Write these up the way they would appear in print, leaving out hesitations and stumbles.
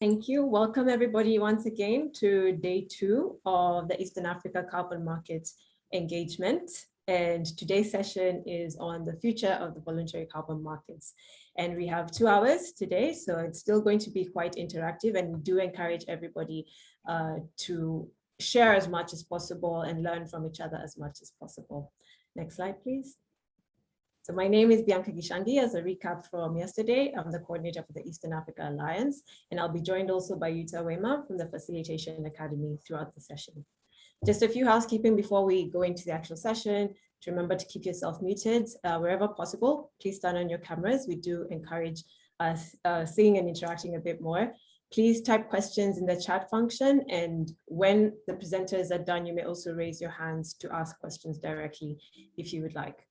Thank you. Welcome everybody once again to day 2 of the Eastern Africa Carbon Markets engagement. And today's session is on the future of the voluntary carbon markets. And we have 2 hours today, so it's still going to be quite interactive, and we do encourage everybody to share as much as possible and learn from each other as much as possible. Next slide, please. So my name is Bianca Gishandi. As a recap from yesterday, I'm the coordinator for the Eastern Africa Alliance, and I'll be joined also by Yuta Wema from the Facilitation Academy throughout the session. Just a few housekeeping before we go into the actual session. To remember to keep yourself muted wherever possible. Please turn on your cameras. We do encourage us seeing and interacting a bit more. Please type questions in the chat function, and when the presenters are done, you may also raise your hands to ask questions directly if you would like.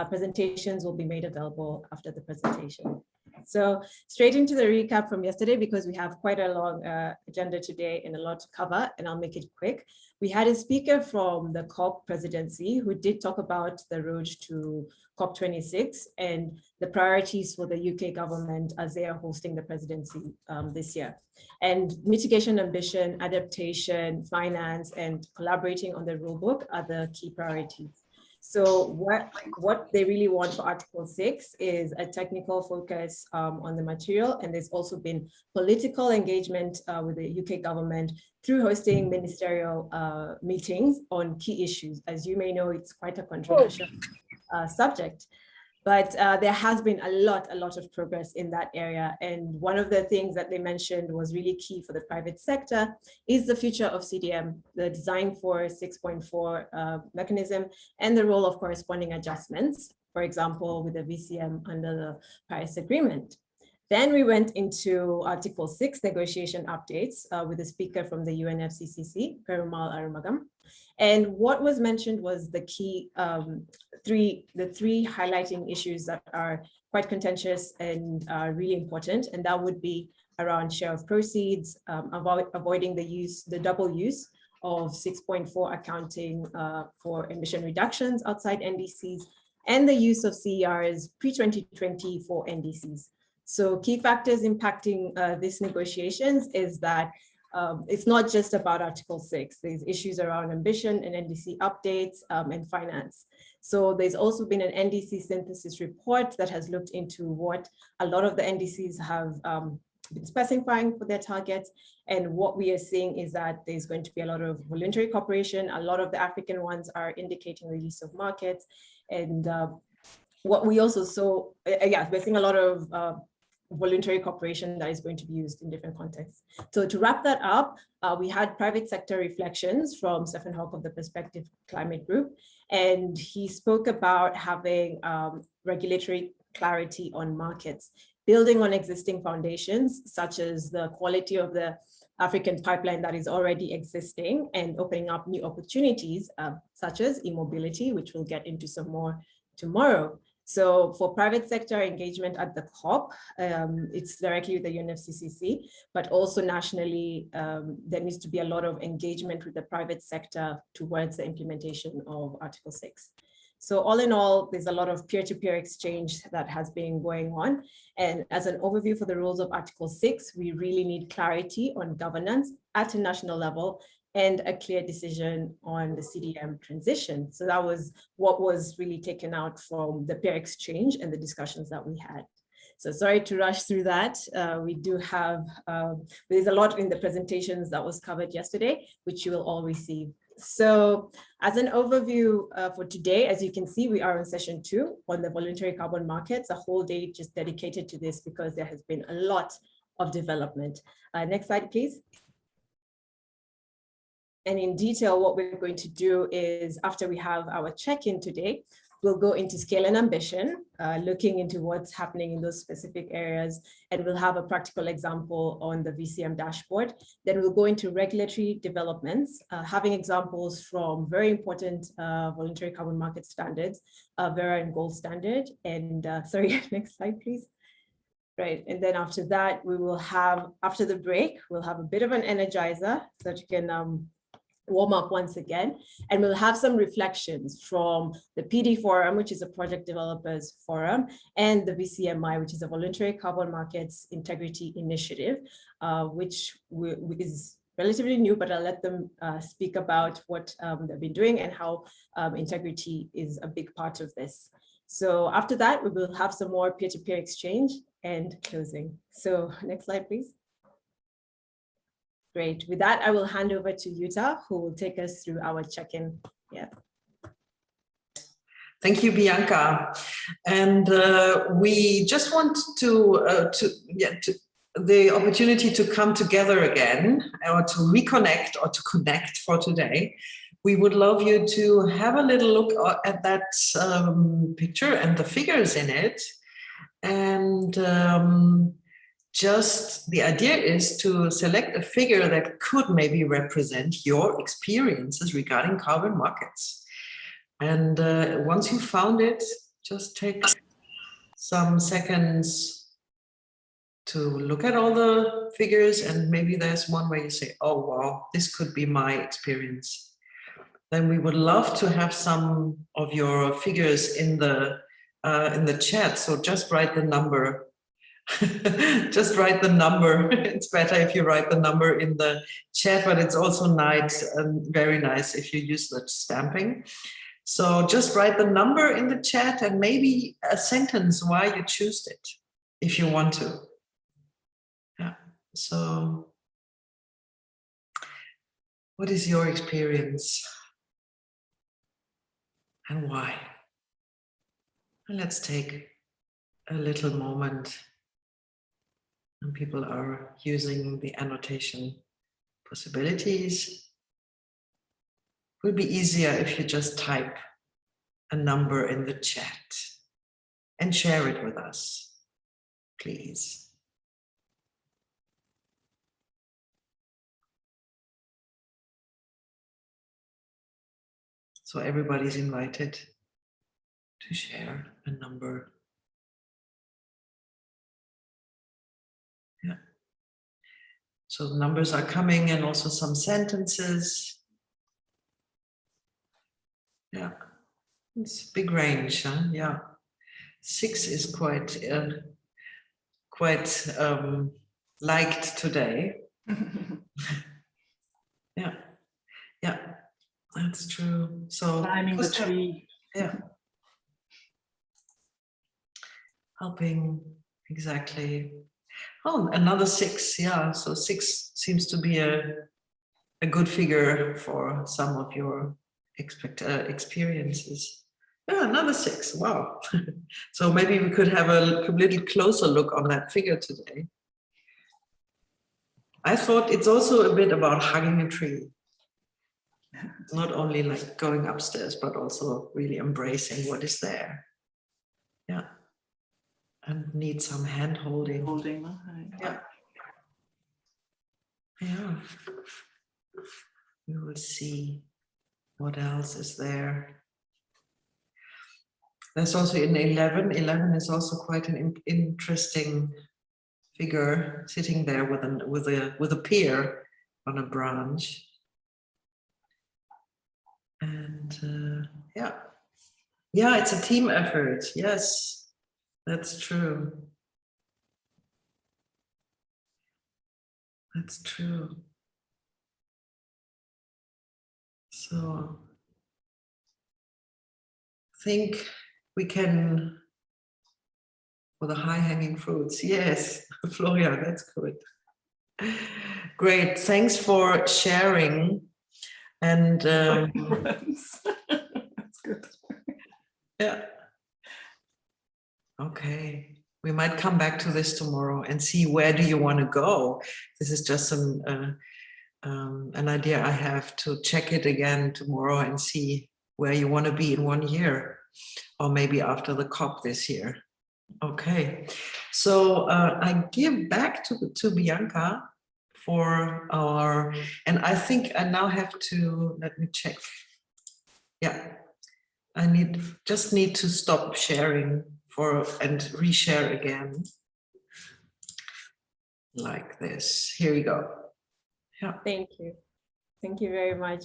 Presentations will be made available after the presentation. So straight into the recap from yesterday, because we have quite a long agenda today and a lot to cover, and I'll make it quick. We had a speaker from the COP presidency who did talk about the road to COP26 and the priorities for the UK government as they are hosting the presidency this year. And mitigation ambition, adaptation, finance, and collaborating on the rulebook are the key priorities. So what they really want for Article 6 is a technical focus on the material, and there's also been political engagement with the UK government through hosting ministerial meetings on key issues. As you may know, it's quite a controversial subject, but there has been a lot of progress in that area. And one of the things that they mentioned was really key for the private sector is the future of CDM, the design for 6.4 mechanism, and the role of corresponding adjustments, for example, with the VCM under the Paris Agreement. Then we went into Article 6 negotiation updates with a speaker from the UNFCCC, Perumal Arumugam. And what was mentioned was the key, the three highlighting issues that are quite contentious and really important, and that would be around share of proceeds, avoiding the double use of 6.4 accounting for emission reductions outside NDCs, and the use of CERs pre-2020 for NDCs. So key factors impacting these negotiations is that it's not just about Article 6. There's issues around ambition and NDC updates and finance. So there's also been an NDC synthesis report that has looked into what a lot of the NDCs have been specifying for their targets. And what we are seeing is that there's going to be a lot of voluntary cooperation. A lot of the African ones are indicating the use of markets. And what we also saw, we're seeing a lot of voluntary cooperation that is going to be used in different contexts. So to wrap that up, we had private sector reflections from Stephen Hawke of the Perspective Climate Group, and he spoke about having regulatory clarity on markets, building on existing foundations, such as the quality of the African pipeline that is already existing, and opening up new opportunities, such as e-mobility, which we'll get into some more tomorrow. So for private sector engagement at the COP, it's directly with the UNFCCC, but also nationally, there needs to be a lot of engagement with the private sector towards the implementation of Article 6. So all in all, there's a lot of peer-to-peer exchange that has been going on. And as an overview for the rules of Article 6, we really need clarity on governance at a national level and a clear decision on the CDM transition. So that was what was really taken out from the peer exchange and the discussions that we had. So sorry to rush through that. We do have, there's a lot in the presentations that was covered yesterday, which you will all receive. So as an overview for today, as you can see, we are on session 2 on the voluntary carbon markets, a whole day just dedicated to this because there has been a lot of development. Next slide, please. And in detail, what we're going to do is, after we have our check-in today, we'll go into scale and ambition, looking into what's happening in those specific areas, and we'll have a practical example on the VCM dashboard. Then we'll go into regulatory developments, having examples from very important voluntary carbon market standards, Verra and Gold Standard. And sorry, next slide, please. Right, and then after that, we will have, after the break, we'll have a bit of an energizer so that you can warm up once again, and we'll have some reflections from the PD Forum, which is a project developers forum, and the VCMI, which is a voluntary carbon markets integrity initiative, which is relatively new, but I'll let them speak about what they've been doing and how integrity is a big part of this. So after that, we will have some more peer-to-peer exchange and closing. So next slide, please. Great. With that, I will hand over to Jutta, who will take us through our check-in. Yeah. Thank you, Bianca. And we just want the opportunity to come together again, or to reconnect or to connect for today. We would love you to have a little look at that picture and the figures in it. And just the idea is to select a figure that could maybe represent your experiences regarding carbon markets. And once you found it, just take some seconds to look at all the figures, and maybe there's one where you say, oh, wow, this could be my experience. Then we would love to have some of your figures in the chat. So just write the number. Just write the number. It's better if you write the number in the chat, but it's also nice and very nice if you use the stamping. So just write the number in the chat and maybe a sentence why you choose it, if you want to. Yeah. So what is your experience and why? And let's take a little moment. And people are using the annotation possibilities. It would be easier if you just type a number in the chat and share it with us, please. So everybody's invited to share a number. Yeah. So the numbers are coming, and also some sentences. Yeah, it's a big range, huh? Yeah. 6 is quite liked today. Yeah, yeah, that's true. So climbing the tree. Yeah. Helping, exactly. Oh, another 6, yeah. So 6 seems to be a good figure for some of your experiences. Yeah, another 6, wow. So maybe we could have a little closer look on that figure today. I thought it's also a bit about hugging a tree. Not only like going upstairs, but also really embracing what is there. Yeah. And need some hand holding. Yeah. Yeah. We will see what else is there. There's also in 11. 11 is also quite an interesting figure, sitting there with a pear on a branch. And yeah, it's a team effort. Yes, that's true. That's true. So I think we can, for the high-hanging fruits. Yes, Florian, that's good. Great, thanks for sharing. And that's good. Yeah. Okay, we might come back to this tomorrow and see where do you want to go. This is just an idea I have to check it again tomorrow and see where you want to be in 1 year, or maybe after the COP this year. Okay, so I give back to Bianca for our, and I think I now have to, let me check. Yeah, I just need to stop sharing and reshare again. Like this. Here we go. Yeah. Thank you. Thank you very much.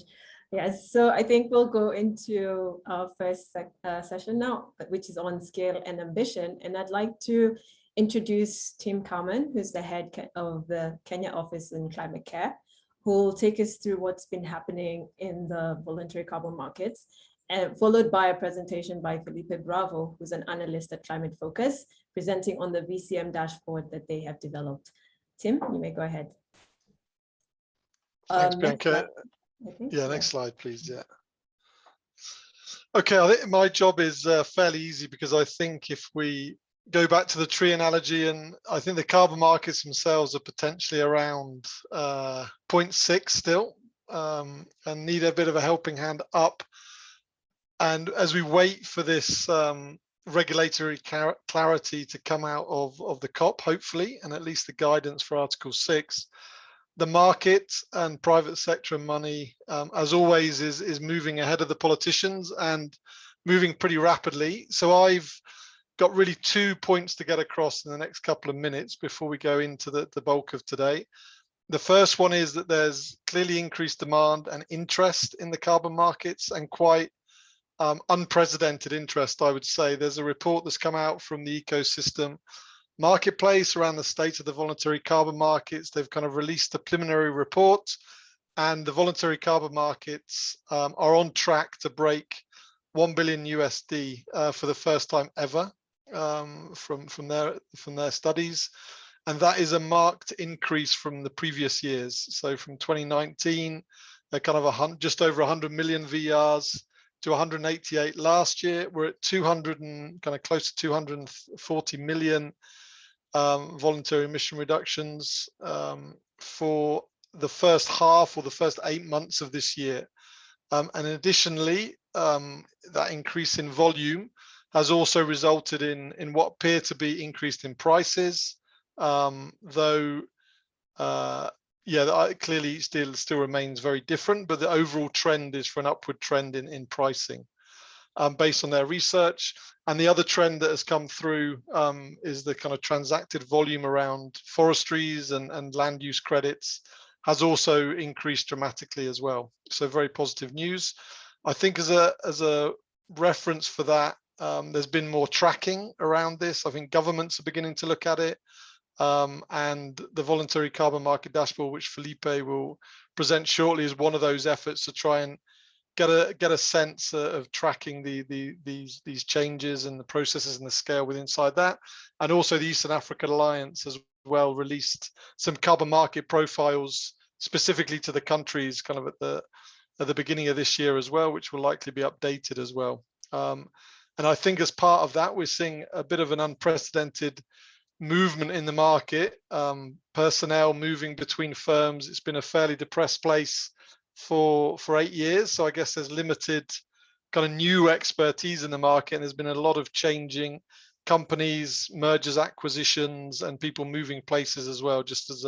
Yes, so I think we'll go into our first session now, which is on scale and ambition. And I'd like to introduce Tim Carman, who's the head of the Kenya office in Climate Care, who will take us through what's been happening in the voluntary carbon markets, and followed by a presentation by Felipe Bravo, who's an analyst at Climate Focus, presenting on the VCM dashboard that they have developed. Tim, you may go ahead. Thanks, Bianca. Yeah, next slide, please. Yeah. Okay, I think my job is fairly easy, because I think if we go back to the tree analogy, and I think the carbon markets themselves are potentially around 0.6 still, and need a bit of a helping hand up. And as we wait for this regulatory clarity to come out of the COP, hopefully, and at least the guidance for Article 6, the market and private sector money, as always, is moving ahead of the politicians and moving pretty rapidly. So I've got really 2 points to get across in the next couple of minutes before we go into the bulk of today. The first one is that there's clearly increased demand and interest in the carbon markets, and quite unprecedented interest, I would say. There's a report that's come out from the Ecosystem Marketplace around the state of the voluntary carbon markets. They've kind of released a preliminary report, and the voluntary carbon markets are on track to break $1 billion USD for the first time ever from their studies. And that is a marked increase from the previous years. So from 2019, they're kind of just over 100 million VRs to 188 last year. We're at 200 and kind of close to 240 million voluntary emission reductions for the first half, or the first 8 months of this year. And additionally, that increase in volume has also resulted in what appear to be increased in prices, though yeah, clearly still remains very different, but the overall trend is for an upward trend in pricing based on their research. And the other trend that has come through is the kind of transacted volume around forestries and land use credits has also increased dramatically as well. So very positive news. I think as a reference for that, there's been more tracking around this. I think governments are beginning to look at it. And the voluntary carbon market dashboard, which Felipe will present shortly, is one of those efforts to try and get a sense of tracking these changes and the processes and the scale within inside that. And also the Eastern African Alliance as well released some carbon market profiles specifically to the countries kind of at the beginning of this year as well, which will likely be updated as well. And I think as part of that, we're seeing a bit of an unprecedented movement in the market, personnel moving between firms. It's been a fairly depressed place for 8 years. So I guess there's limited kind of new expertise in the market, and there's been a lot of changing companies, mergers, acquisitions, and people moving places as well, just as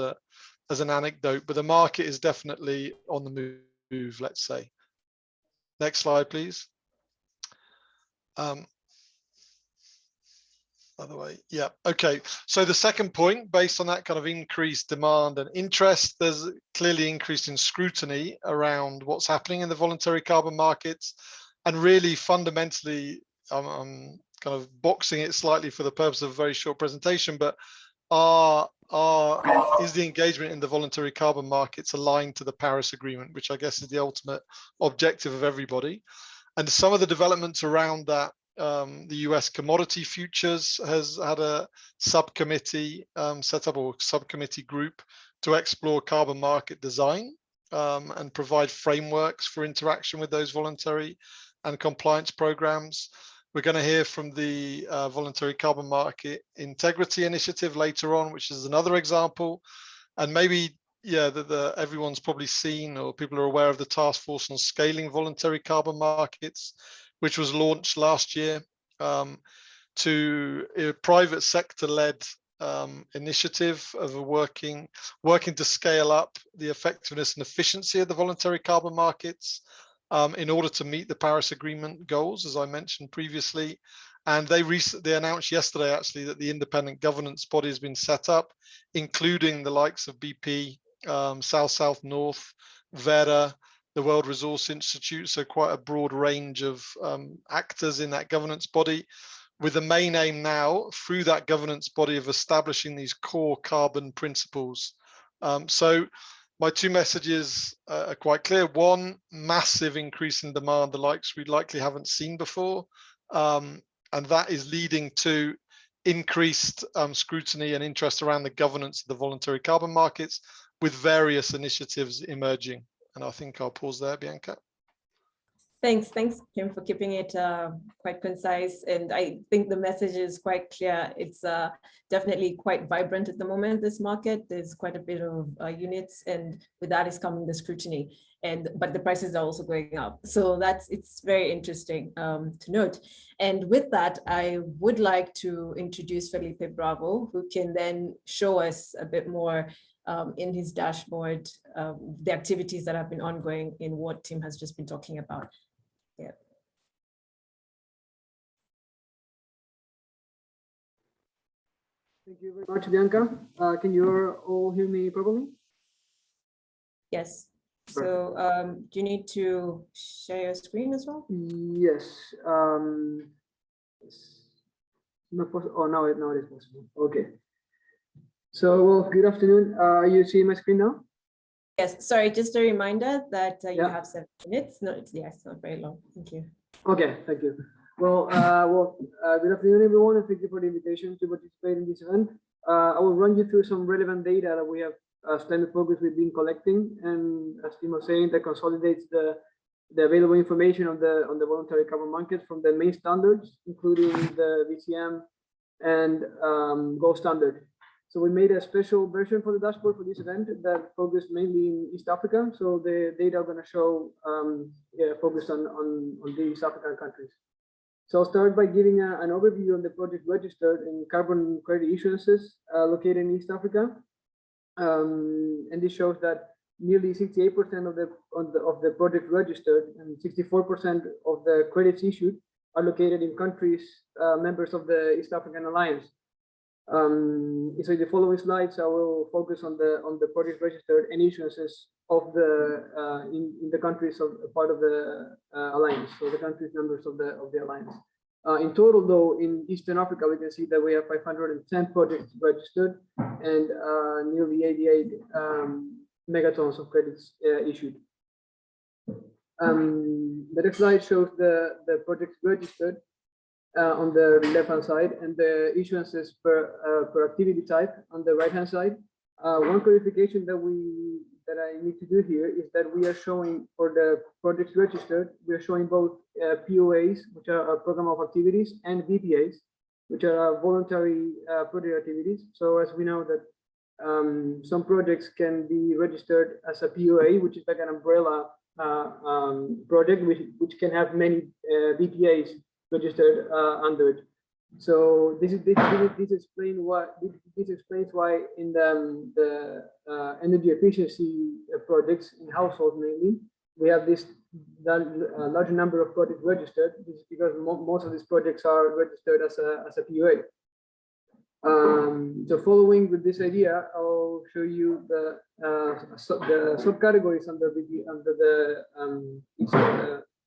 an anecdote. But the market is definitely on the move, let's say. Next slide, please. Other way, yeah, okay. So the second point, based on that kind of increased demand and interest, there's clearly increase in scrutiny around what's happening in the voluntary carbon markets. And really fundamentally, I'm kind of boxing it slightly for the purpose of a very short presentation, but is the engagement in the voluntary carbon markets aligned to the Paris Agreement, which I guess is the ultimate objective of everybody. And some of the developments around that, the US Commodity Futures has had a subcommittee set up, or subcommittee group, to explore carbon market design and provide frameworks for interaction with those voluntary and compliance programs. We're going to hear from the Voluntary Carbon Market Integrity Initiative later on, which is another example. And maybe, yeah, everyone's probably seen, or people are aware of, the Task Force on Scaling Voluntary Carbon Markets, which was launched last year to a private sector-led initiative of working to scale up the effectiveness and efficiency of the voluntary carbon markets in order to meet the Paris Agreement goals, as I mentioned previously. And they announced yesterday, actually, that the independent governance body has been set up, including the likes of BP, South North, Verra, the World Resource Institute, so quite a broad range of actors in that governance body, with the main aim now through that governance body of establishing these core carbon principles. So my two messages are quite clear. One, massive increase in demand, the likes we likely haven't seen before. And that is leading to increased scrutiny and interest around the governance of the voluntary carbon markets, with various initiatives emerging. And I think I'll pause there, Bianca. Thanks, Kim, for keeping it quite concise. And I think the message is quite clear. It's definitely quite vibrant at the moment, this market. There's quite a bit of units, and with that is coming the scrutiny. But the prices are also going up. So it's very interesting to note. And with that, I would like to introduce Felipe Bravo, who can then show us a bit more in his dashboard, the activities that have been ongoing in what Tim has just been talking about. Yeah. Thank you very much, Bianca. Can you all hear me properly? Yes. So do you need to share your screen as well? Yes. It's not possible. Oh, now it is possible. Okay. So, well, good afternoon. You see my screen now? Yes. Sorry, just a reminder that you Yeah. have 7 minutes. No, it's not very long. Thank you. Okay, thank you. Well, good afternoon, everyone, and thank you for the invitation to participate in this event. I will run you through some relevant data that we have Standard Focus we've been collecting, and as Tim was saying, that consolidates the available information on the voluntary carbon market from the main standards, including the VCM and gold standard. So we made a special version for the dashboard for this event that focused mainly in East Africa. So the data are going to show focused on the East African countries. So I'll start by giving an overview on the project registered in carbon credit issuances located in East Africa. And this shows that nearly 68% of the project registered and 64% of the credits issued are located in countries members of the East African Alliance. So in the following slides, I will focus on the project registered and issuances of the in the countries of part of the alliance, so the countries members of the alliance. In total, though, in Eastern Africa, we can see that we have 510 projects registered and nearly 88 megatons of credits issued. The next slide shows the projects registered on the left-hand side and the issuances per activity type on the right-hand side. One clarification that I need to do here is that we are showing for the projects registered, we are showing both POAs, which are a program of activities, and VPAs, which are voluntary project activities. So as we know that some projects can be registered as a POA, which is like an umbrella project, which can have many VPAs registered under it. So this explains why in the energy efficiency projects in households mainly, we have this large number of projects registered. This is because most of these projects are registered as a POA. So following with this idea, I'll show you the subcategories under the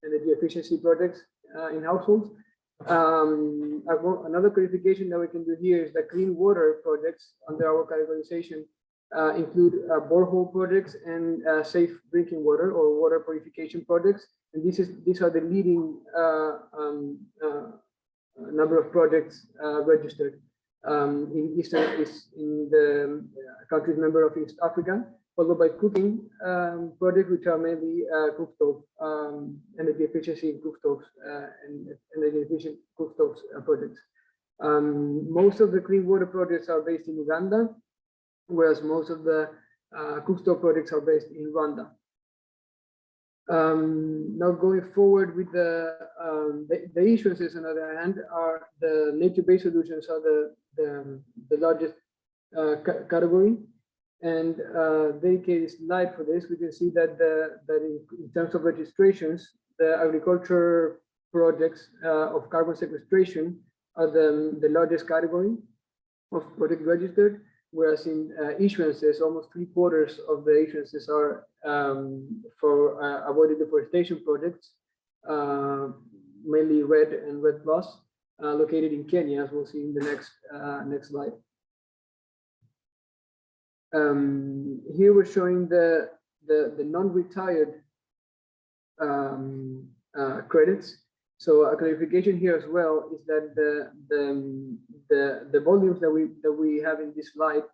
energy efficiency projects in households. Another clarification that we can do here is that clean water projects under our categorization include borehole projects and safe drinking water or water purification projects. And these are the leading number of projects registered in the countries member of East Africa, followed by cooking projects, which are mainly cooktop, energy efficiency cooktops and energy efficient cooktops projects. Most of the clean water projects are based in Uganda, whereas most of the cooktop projects are based in Rwanda. Now going forward with the issuances, on the other hand, are the nature-based solutions are the largest category. And dedicated slide for this, we can see that in terms of registrations, the agriculture projects of carbon sequestration are the largest category of projects registered, whereas in issuances, almost 3/4 of the issuances are for avoided deforestation projects, mainly REDD and REDD+, located in Kenya, as we'll see in the next slide. Here we're showing the non-retired credits. So a clarification here as well is that the volumes that we have in this slide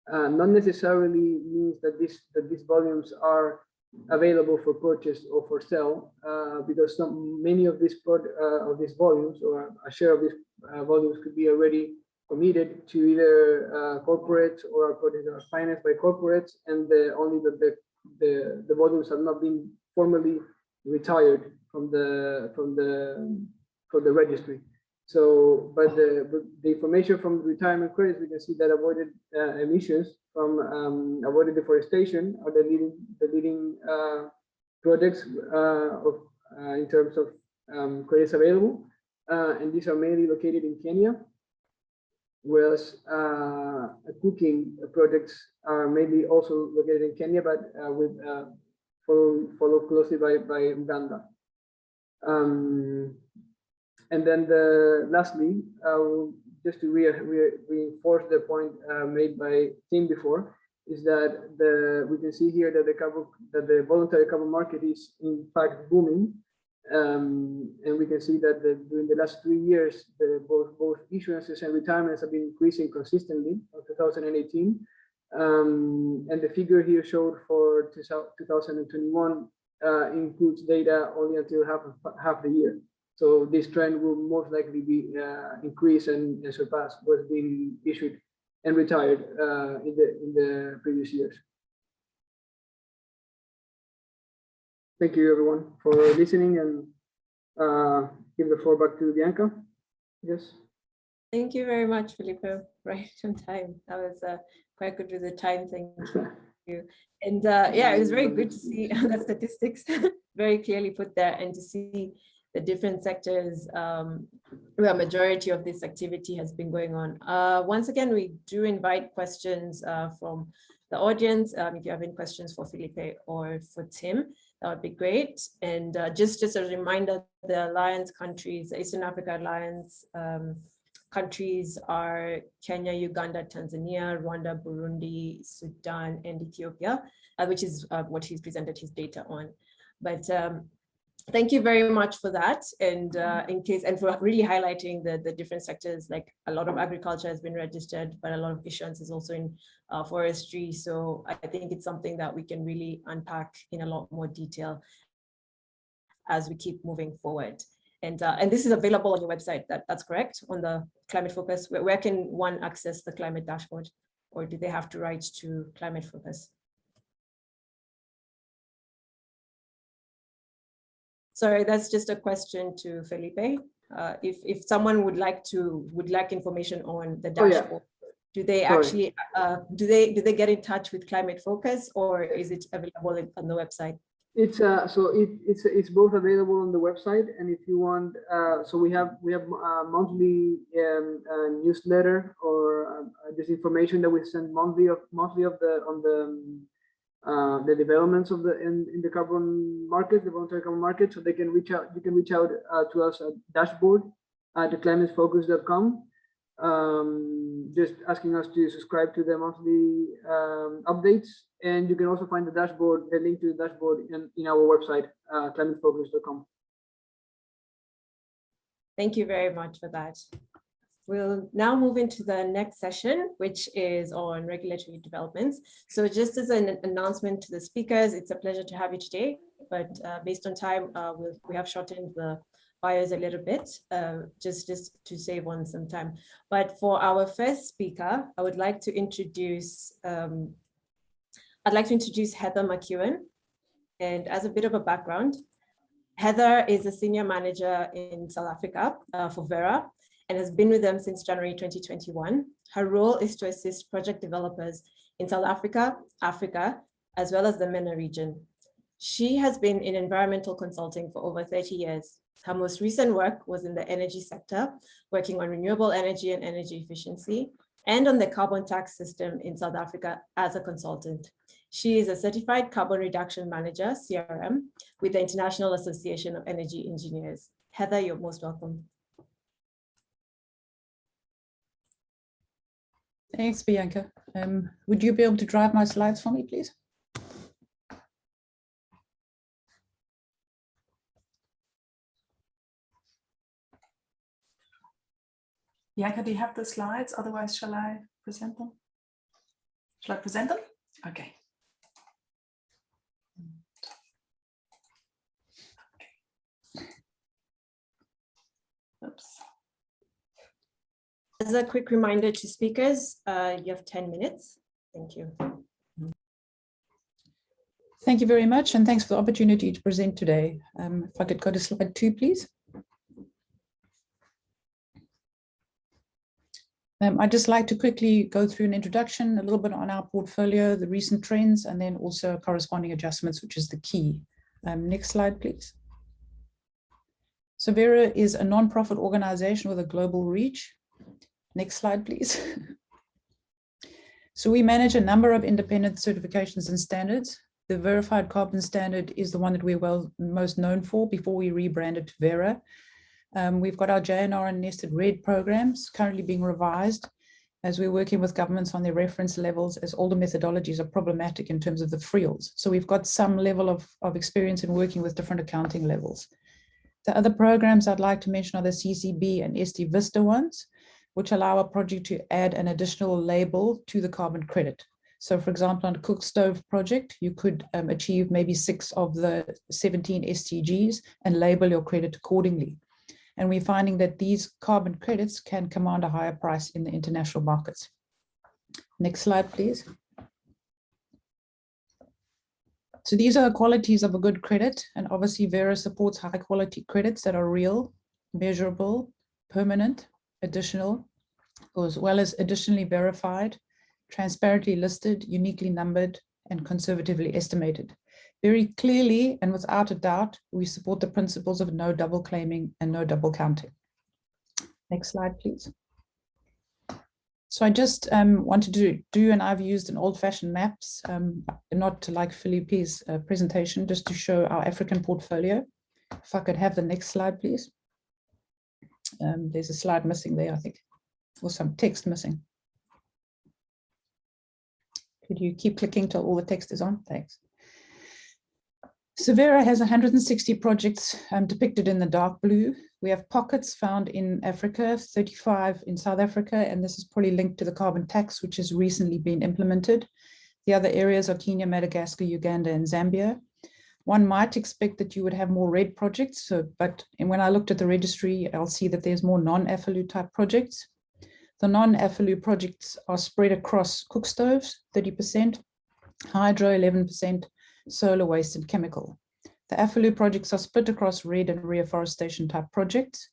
not necessarily means that these volumes are available for purchase or for sale, because many of these volumes, or a share of these volumes, could be already committed to either corporates or projects that are financed by corporates, and only the volumes have not been formally retired from the registry. So, but the information from retirement credits, we can see that avoided emissions from avoided deforestation are the leading projects in terms of credits available, and these are mainly located in Kenya, whereas cooking projects are maybe also located in Kenya, but followed closely by Uganda. And then lastly, just to reinforce the point made by Tim before, is that we can see here that the voluntary carbon market is in fact booming, and we can see that during the last 3 years, both issuances and retirements have been increasing consistently from 2018. And the figure here showed for 2021 includes data only until half the year. So this trend will most likely be increase and surpass what's being issued and retired in the previous years. Thank you everyone for listening, and give the floor back to Bianca. Yes. Thank you very much, Filippo. Right on time. That was quite good with the time. Thank you. And yeah, it was very good to see the statistics very clearly put there, and to see the different sectors where a majority of this activity has been going on. Once again, we do invite questions from the audience. If you have any questions for Felipe or for Tim, that would be great. And just a reminder, the Alliance countries, the Eastern Africa Alliance countries are Kenya, Uganda, Tanzania, Rwanda, Burundi, Sudan, and Ethiopia, which is what he's presented his data on. But thank you very much for that, and for really highlighting the different sectors. Like, a lot of agriculture has been registered, but a lot of issuance is also in forestry. So I think it's something that we can really unpack in a lot more detail as we keep moving forward. And this is available on your website. That's correct, on the Climate Focus. Where can one access the climate dashboard, or do they have to write to Climate Focus? Sorry, that's just a question to Felipe. If someone would like information on the dashboard, do they actually do they get in touch with Climate Focus, or is it available on the website? It's it's both available on the website, and if you want, so we have a monthly newsletter, or this information that we send monthly on the developments of in the carbon market, the voluntary carbon market. So they can reach out. You can reach out to us at dashboard at climatefocus.com, just asking us to subscribe to the monthly updates. And you can also find the dashboard, the link to the dashboard in our website, climatefocus.com. Thank you very much for that. We'll now move into the next session, which is on regulatory developments. So just as an announcement to the speakers, it's a pleasure to have you today, but based on time, we have shortened the bios a little bit, just to save on some time. But for our first speaker, I would like to introduce Heather McEwen. And as a bit of a background, Heather is a senior manager in South Africa for Verra, and has been with them since January 2021. Her role is to assist project developers in South Africa, Africa, as well as the MENA region. She has been in environmental consulting for over 30 years. Her most recent work was in the energy sector, working on renewable energy and energy efficiency. and on the carbon tax system in South Africa as a consultant. She is a certified carbon reduction manager, CRM, with the International Association of Energy Engineers. Heather, you're most welcome. Thanks, Bianca. Would you be able to drive my slides for me, please? Bianca, do you have the slides? Otherwise, shall I present them? Shall I present them? Okay. Oops. As a quick reminder to speakers, you have 10 minutes. Thank you. Thank you very much, and thanks for the opportunity to present today. If I could go to slide 2, please. I'd just like to quickly go through an introduction, a little bit on our portfolio, the recent trends, and then also corresponding adjustments, which is the key. Next slide, please. So Verra is a non-profit organization with a global reach. Next slide, please. So we manage a number of independent certifications and standards. The Verified Carbon Standard is the one that we're most known for before we rebranded to Verra. We've got our JNR and Nested RED programs currently being revised as we're working with governments on their reference levels, as older methodologies are problematic in terms of the FRIELs. So we've got some level of experience in working with different accounting levels. The other programs I'd like to mention are the CCB and SD Vista ones, which allow a project to add an additional label to the carbon credit. So for example, on a cook stove project, you could achieve maybe 6 of the 17 SDGs and label your credit accordingly. And we're finding that these carbon credits can command a higher price in the international markets. Next slide, please. So these are the qualities of a good credit, and obviously Verra supports high quality credits that are real, measurable, permanent, additional, as well as additionally verified, transparently listed, uniquely numbered, and conservatively estimated. Very clearly and without a doubt, we support the principles of no double claiming and no double counting. Next slide, please. So I just wanted to do, and I've used an old-fashioned maps, not like Felipe's presentation, just to show our African portfolio. If I could have the next slide, please. There's a slide missing there, I think, or some text missing. Could you keep clicking till all the text is on? Thanks. So Verra has 160 projects depicted in the dark blue. We have pockets found in Africa, 35 in South Africa, and this is probably linked to the carbon tax, which has recently been implemented. The other areas are Kenya, Madagascar, Uganda, and Zambia. One might expect that you would have more red projects, but when I looked at the registry, I'll see that there's more non-AFLU type projects. The non-AFLU projects are spread across cook stoves, 30%, hydro, 11%, solar waste, and chemical. The AFLU projects are split across red and reforestation type projects.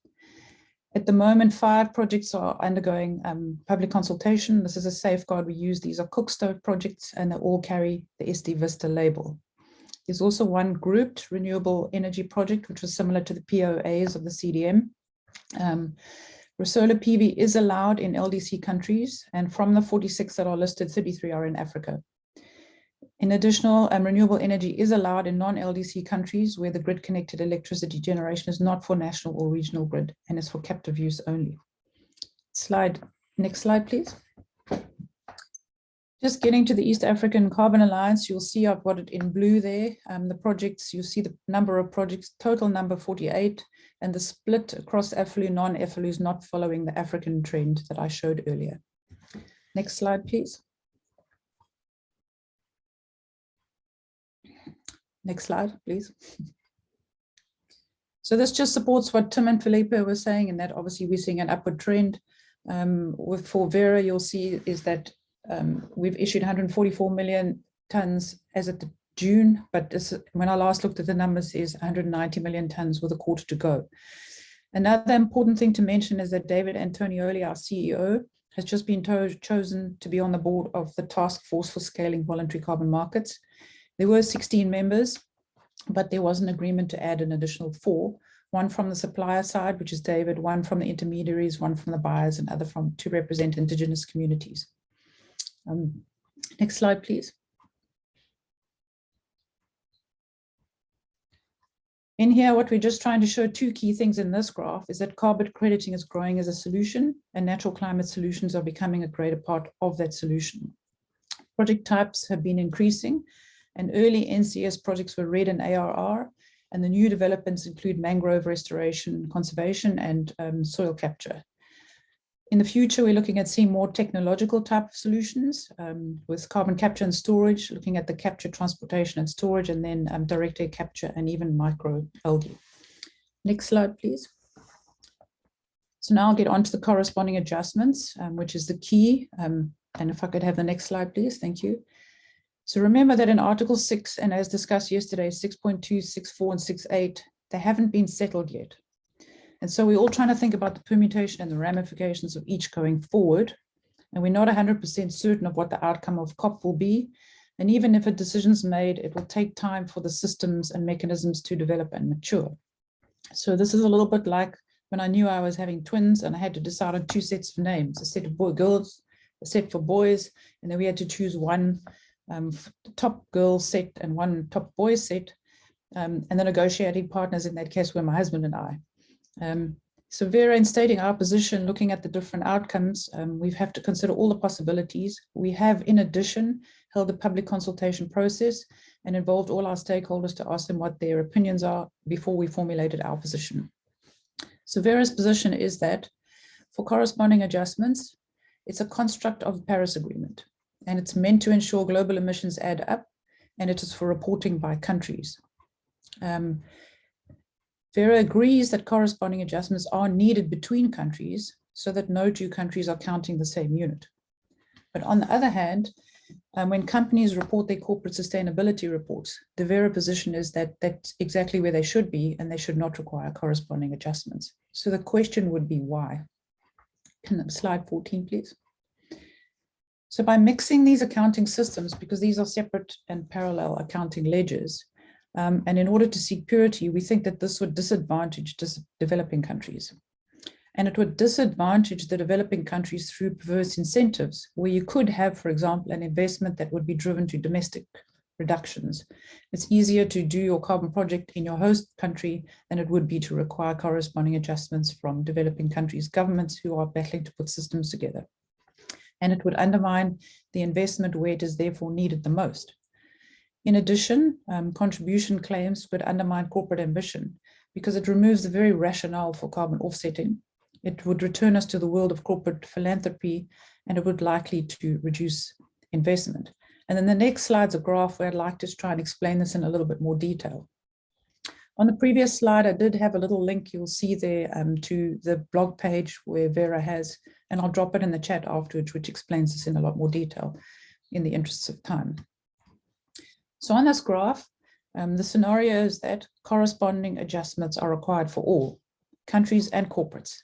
At the moment, 5 projects are undergoing public consultation. This is a safeguard we use. These are cook stove projects, and they all carry the SD Vista label. There's also one grouped renewable energy project, which was similar to the POAs of the CDM. Solar PV is allowed in LDC countries, and from the 46 that are listed, 33 are in Africa. In addition, renewable energy is allowed in non-LDC countries where the grid-connected electricity generation is not for national or regional grid and is for captive use only. Next slide, please. Just getting to the East African Carbon Alliance, you'll see I've got it in blue there. The projects, you see the number of projects, total number 48, and the split across AFLU, non-AFLU is not following the African trend that I showed earlier. Next slide, please. Next slide, please. So this just supports what Tim and Felipe were saying, and that obviously we're seeing an upward trend. For Verra, you'll see is that we've issued 144 million tons as of June, but this, when I last looked at the numbers, is 190 million tons with a quarter to go. Another important thing to mention is that David Antonioli, our CEO, has just been chosen to be on the board of the Task Force for Scaling Voluntary Carbon Markets. There were 16 members, but there was an agreement to add an additional 4, one from the supplier side, which is David, one from the intermediaries, one from the buyers, and other to represent Indigenous communities. Next slide, please. In here, what we're just trying to show, two key things in this graph is that carbon crediting is growing as a solution, and natural climate solutions are becoming a greater part of that solution. Project types have been increasing, and early NCS projects were REDD and ARR, and the new developments include mangrove restoration, conservation, and soil capture. In the future, we're looking at seeing more technological type of solutions with carbon capture and storage, looking at the capture, transportation, and storage, and then direct air capture and even microalgae. Next slide, please. So now I'll get on to the corresponding adjustments, which is the key. And if I could have the next slide, please. Thank you. So remember that in Article 6, and as discussed yesterday, 6.2, 6.4, and 6.8, they haven't been settled yet. And so we're all trying to think about the permutation and the ramifications of each going forward. And we're not 100% certain of what the outcome of COP will be. And even if a decision's made, it will take time for the systems and mechanisms to develop and mature. So this is a little bit like when I knew I was having twins and I had to decide on two sets of names, a set of girls, a set for boys, and then we had to choose one top girl set and one top boy set. And the negotiating partners in that case were my husband and I. So Vera, in stating our position, looking at the different outcomes, we have to consider all the possibilities. We have, in addition, held a public consultation process and involved all our stakeholders to ask them what their opinions are before we formulated our position. So Vera's position is that for corresponding adjustments, it's a construct of the Paris Agreement, and it's meant to ensure global emissions add up, and it is for reporting by countries. Vera agrees that corresponding adjustments are needed between countries so that no two countries are counting the same unit. But on the other hand, when companies report their corporate sustainability reports, the Vera position is that that's exactly where they should be, and they should not require corresponding adjustments. So the question would be why? Slide 14, please. So by mixing these accounting systems, because these are separate and parallel accounting ledgers, and in order to seek purity, we think that this would disadvantage developing countries. And it would disadvantage the developing countries through perverse incentives, where you could have, for example, an investment that would be driven to domestic reductions. It's easier to do your carbon project in your host country than it would be to require corresponding adjustments from developing countries' governments who are battling to put systems together. And it would undermine the investment where it is therefore needed the most. In addition, contribution claims would undermine corporate ambition because it removes the very rationale for carbon offsetting. It would return us to the world of corporate philanthropy, and it would likely to reduce investment. And then the next slide's a graph where I'd like to try and explain this in a little bit more detail. On the previous slide, I did have a little link you'll see there to the blog page where Vera has, and I'll drop it in the chat afterwards, which explains this in a lot more detail in the interests of time. So on this graph, the scenario is that corresponding adjustments are required for all countries and corporates.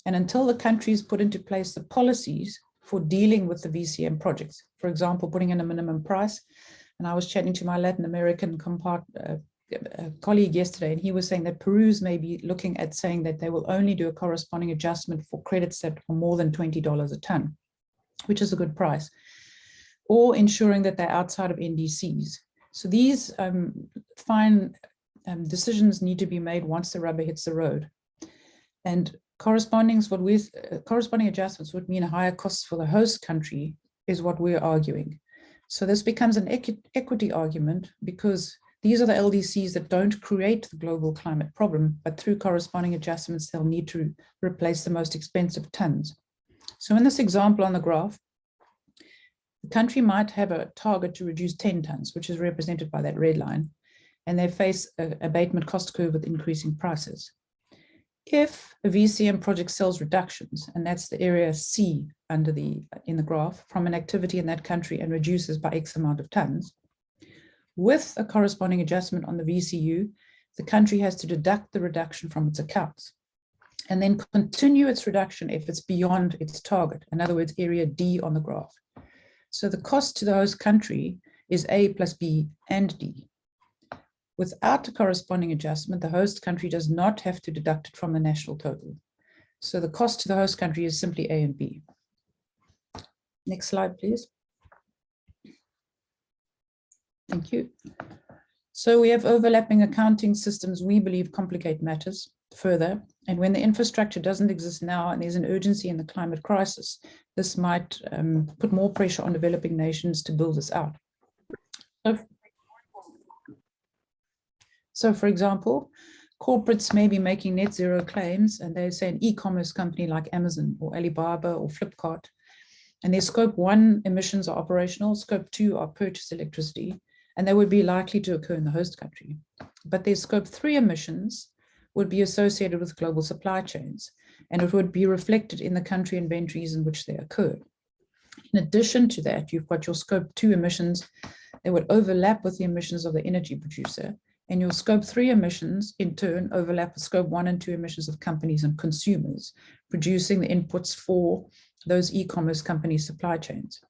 And until the countries put into place the policies for dealing with the VCM projects, for example, putting in a minimum price. And I was chatting to my Latin American colleague yesterday, and he was saying that Peru's may be looking at saying that they will only do a corresponding adjustment for credits that are more than $20 a ton, which is a good price, or ensuring that they're outside of NDCs. So these fine decisions need to be made once the rubber hits the road. And corresponding adjustments would mean higher costs for the host country is what we're arguing. So this becomes an equity argument because these are the LDCs that don't create the global climate problem, but through corresponding adjustments, they'll need to replace the most expensive tons. So in this example on the graph, the country might have a target to reduce 10 tons, which is represented by that red line, and they face an abatement cost curve with increasing prices. If a VCM project sells reductions, and that's the area C in the graph, from an activity in that country and reduces by X amount of tons, with a corresponding adjustment on the VCU, the country has to deduct the reduction from its accounts and then continue its reduction if it's beyond its target. In other words, area D on the graph. So the cost to the host country is A plus B and D. Without a corresponding adjustment, the host country does not have to deduct it from the national total. So the cost to the host country is simply A and B. Next slide, please. Thank you. So we have overlapping accounting systems we believe complicate matters further. And when the infrastructure doesn't exist now and there's an urgency in the climate crisis, this might put more pressure on developing nations to build this out. So for example, corporates may be making net zero claims, and they say an e-commerce company like Amazon or Alibaba or Flipkart, and their scope 1 emissions are operational, scope 2 are purchased electricity, and they would be likely to occur in the host country. But their scope 3 emissions would be associated with global supply chains, and it would be reflected in the country inventories in which they occur. In addition to that, you've got your scope 2 emissions that would overlap with the emissions of the energy producer, and your scope 3 emissions in turn overlap with scope 1 and 2 emissions of companies and consumers, producing the inputs for those e-commerce companies' supply chains.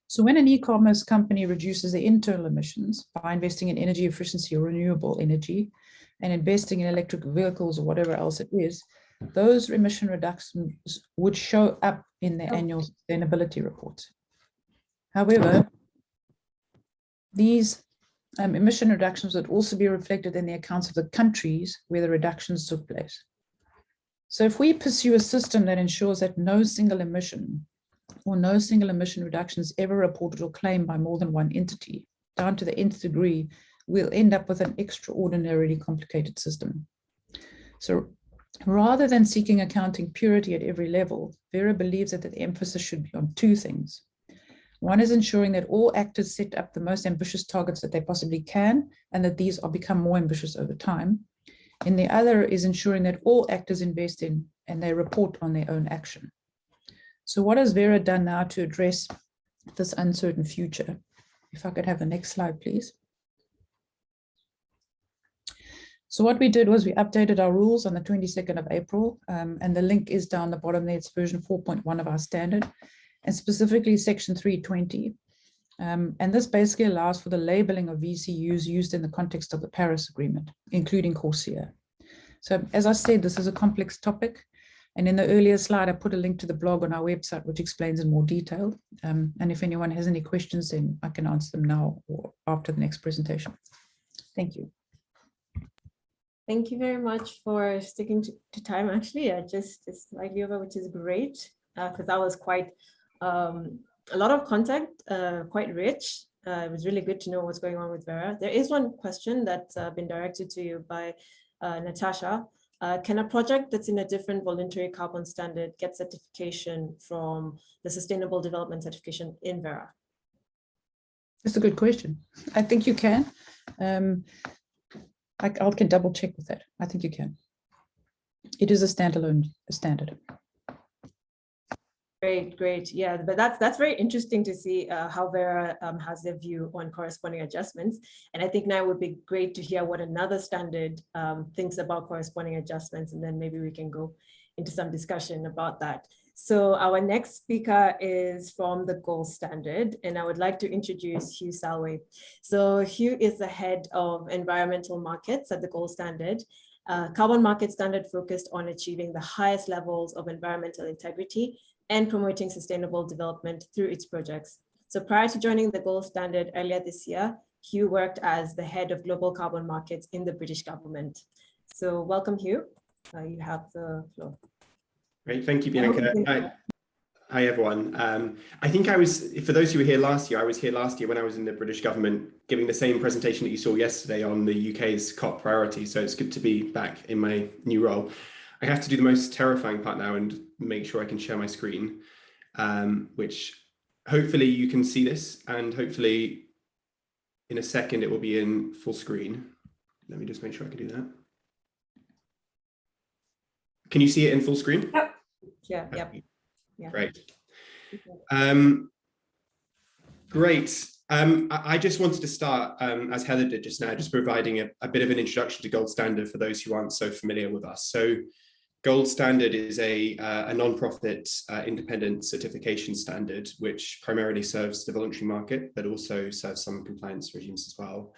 So when an e-commerce company reduces their internal emissions by investing in energy efficiency or renewable energy and investing in electric vehicles or whatever else it is, those emission reductions would show up in their annual sustainability reports. However, these emission reductions would also be reflected in the accounts of the countries where the reductions took place. So if we pursue a system that ensures that no single emission or no single emission reductions ever reported or claimed by more than one entity, down to the nth degree, we'll end up with an extraordinarily complicated system. So rather than seeking accounting purity at every level, Verra believes that the emphasis should be on two things. One is ensuring that all actors set up the most ambitious targets that they possibly can, and that these are become more ambitious over time. And the other is ensuring that all actors invest in and they report on their own action. So what has Verra done now to address this uncertain future? If I could have the next slide, please. So what we did was we updated our rules on the 22nd of April, and the link is down the bottom there. It's version 4.1 of our standard, and specifically section 320. And this basically allows for the labeling of VCUs used in the context of the Paris Agreement, including CORSIA. So as I said, this is a complex topic. And in the earlier slide, I put a link to the blog on our website, which explains in more detail. And if anyone has any questions, then I can answer them now or after the next presentation. Thank you. Thank you very much for sticking to time. Actually, just slightly over, which is great, because that was quite a lot of content, quite rich. It was really good to know what's going on with Verra. There is one question that's been directed to you by Natasha. Can a project that's in a different voluntary carbon standard get certification from the Sustainable Development Certification in Verra? That's a good question. I think you can. I can double check with that. I think you can. It is a standalone standard. Great, great. Yeah, but that's very interesting to see how Verra has their view on corresponding adjustments. And I think now it would be great to hear what another standard thinks about corresponding adjustments, and then maybe we can go into some discussion about that. So our next speaker is from the Gold Standard, and I would like to introduce Hugh Salway. So Hugh is the head of environmental markets at the Gold Standard. Carbon market standard focused on achieving the highest levels of environmental integrity and promoting sustainable development through its projects. So prior to joining the Gold Standard earlier this year, Hugh worked as the head of global carbon markets in the British government. So welcome, Hugh. You have the floor. Great, thank you, Bianca. Hi, everyone. I think I was, for those who were here last year, I was here last year when I was in the British government giving the same presentation that you saw yesterday on the UK's COP priorities. So it's good to be back in my new role. I have to do the most terrifying part now and make sure I can share my screen, which hopefully you can see this, and hopefully in a second it will be in full screen. Let me just make sure I can do that. Can you see it in full screen? Yep. Yeah, yep. Yeah. Great. Great. I just wanted to start, as Heather did just now, just providing a bit of an introduction to Gold Standard for those who aren't so familiar with us. So Gold Standard is a non-profit independent certification standard, which primarily serves the voluntary market, but also serves some compliance regimes as well.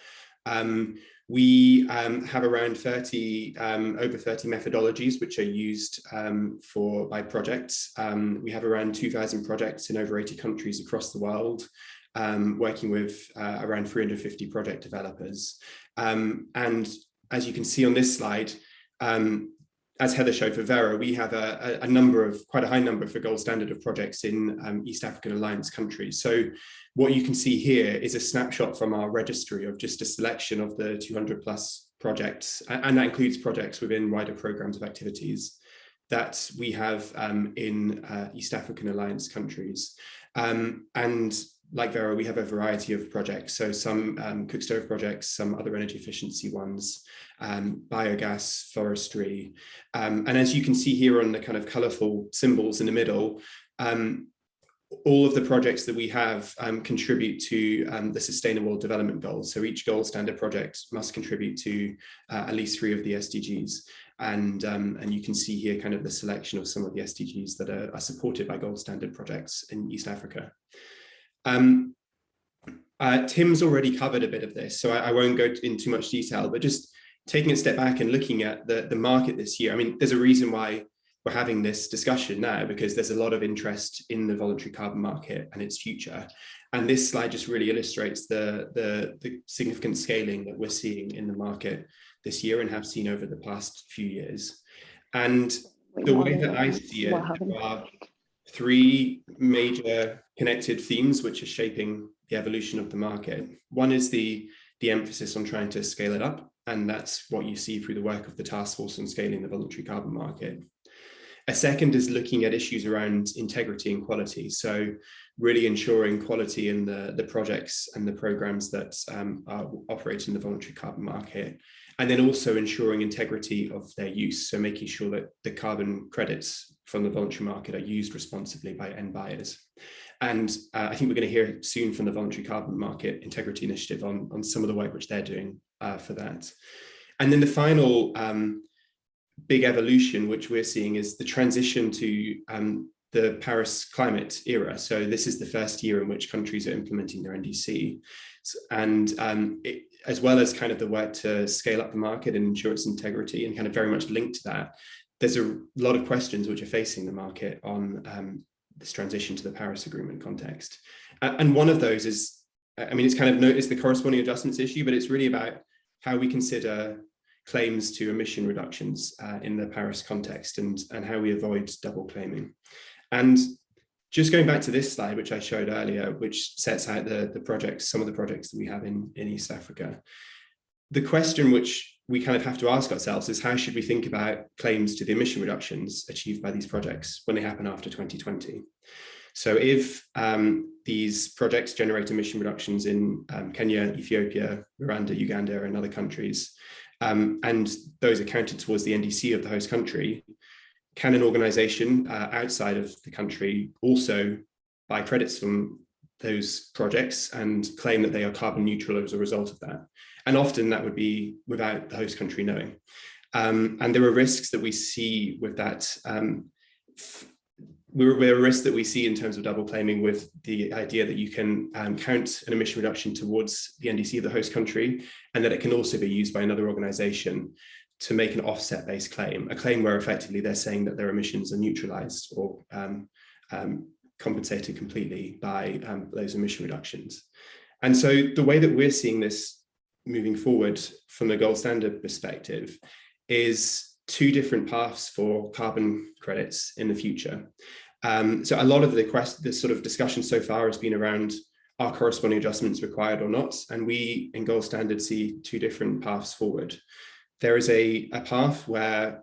We have around 30, over 30 methodologies which are used by projects. We have around 2,000 projects in over 80 countries across the world, working with around 350 project developers. And as you can see on this slide, as Heather showed for Vera, we have quite a high number for gold standard of projects in East African Alliance countries. So what you can see here is a snapshot from our registry of just a selection of the 200 plus projects, and that includes projects within wider programs of activities that we have in East African Alliance countries. And like Vera, we have a variety of projects. So some cook stove projects, some other energy efficiency ones, biogas, forestry. And as you can see here on the kind of colorful symbols in the middle, all of the projects that we have contribute to the Sustainable Development Goals. So each gold standard project must contribute to at least 3 of the SDGs. And you can see here kind of the selection of some of the SDGs that are supported by gold standard projects in East Africa. Tim's already covered a bit of this, so I won't go into too much detail, but just taking a step back and looking at the market this year. I mean, there's a reason why we're having this discussion now, because there's a lot of interest in the voluntary carbon market and its future. And this slide just really illustrates the significant scaling that we're seeing in the market this year and have seen over the past few years. And the way that I see it, there are 3 major connected themes which are shaping the evolution of the market. One is the emphasis on trying to scale it up, and that's what you see through the work of the task force on scaling the voluntary carbon market. A second is looking at issues around integrity and quality. So really ensuring quality in the projects and the programs that are operating in the voluntary carbon market. And then also ensuring integrity of their use. So making sure that the carbon credits from the voluntary market are used responsibly by end buyers. And I think we're going to hear soon from the Voluntary Carbon Market Integrity Initiative on some of the work which they're doing for that. And then the final big evolution which we're seeing is the transition to the Paris climate era. So this is the first year in which countries are implementing their NDC. And as well as kind of the work to scale up the market and ensure its integrity, and kind of very much linked to that, there's a lot of questions which are facing the market on this transition to the Paris Agreement context. And one of those is, I mean, it's kind of noticed the corresponding adjustments issue, but it's really about how we consider claims to emission reductions in the Paris context, and how we avoid double claiming. And just going back to this slide, which I showed earlier, which sets out the projects, some of the projects that we have in East Africa. The question which we kind of have to ask ourselves is, how should we think about claims to the emission reductions achieved by these projects when they happen after 2020? So if these projects generate emission reductions in Kenya, Ethiopia, Rwanda, Uganda, and other countries, and those are counted towards the NDC of the host country, can an organization outside of the country also buy credits from those projects and claim that they are carbon neutral as a result of that? And often that would be without the host country knowing. And there are risks that we see with that. There are risks that we see in terms of double claiming with the idea that you can count an emission reduction towards the NDC of the host country, and that it can also be used by another organization to make an offset-based claim, a claim where effectively they're saying that their emissions are neutralized or compensated completely by those emission reductions. And so the way that we're seeing this moving forward from the gold standard perspective is 2 different paths for carbon credits in the future. So a lot of the sort of discussion so far has been around, are corresponding adjustments required or not? And we in gold standard see 2 different paths forward. There is a path where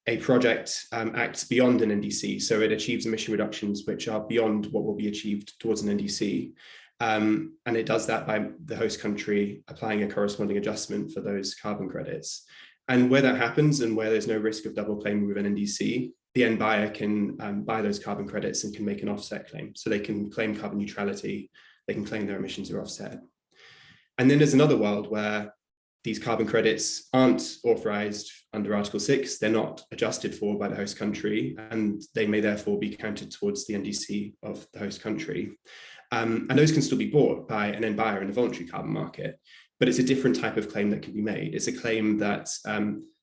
a project acts beyond an NDC, so it achieves emission reductions which are beyond what will be achieved towards an NDC. And it does that by the host country applying a corresponding adjustment for those carbon credits. And where that happens, and where there's no risk of double claiming with an NDC, the end buyer can buy those carbon credits and can make an offset claim. So they can claim carbon neutrality, they can claim their emissions are offset. And then there's another world where these carbon credits aren't authorized under Article 6, they're not adjusted for by the host country, and they may therefore be counted towards the NDC of the host country. And those can still be bought by an end buyer in the voluntary carbon market. but it's a different type of claim that can be made. It's a claim that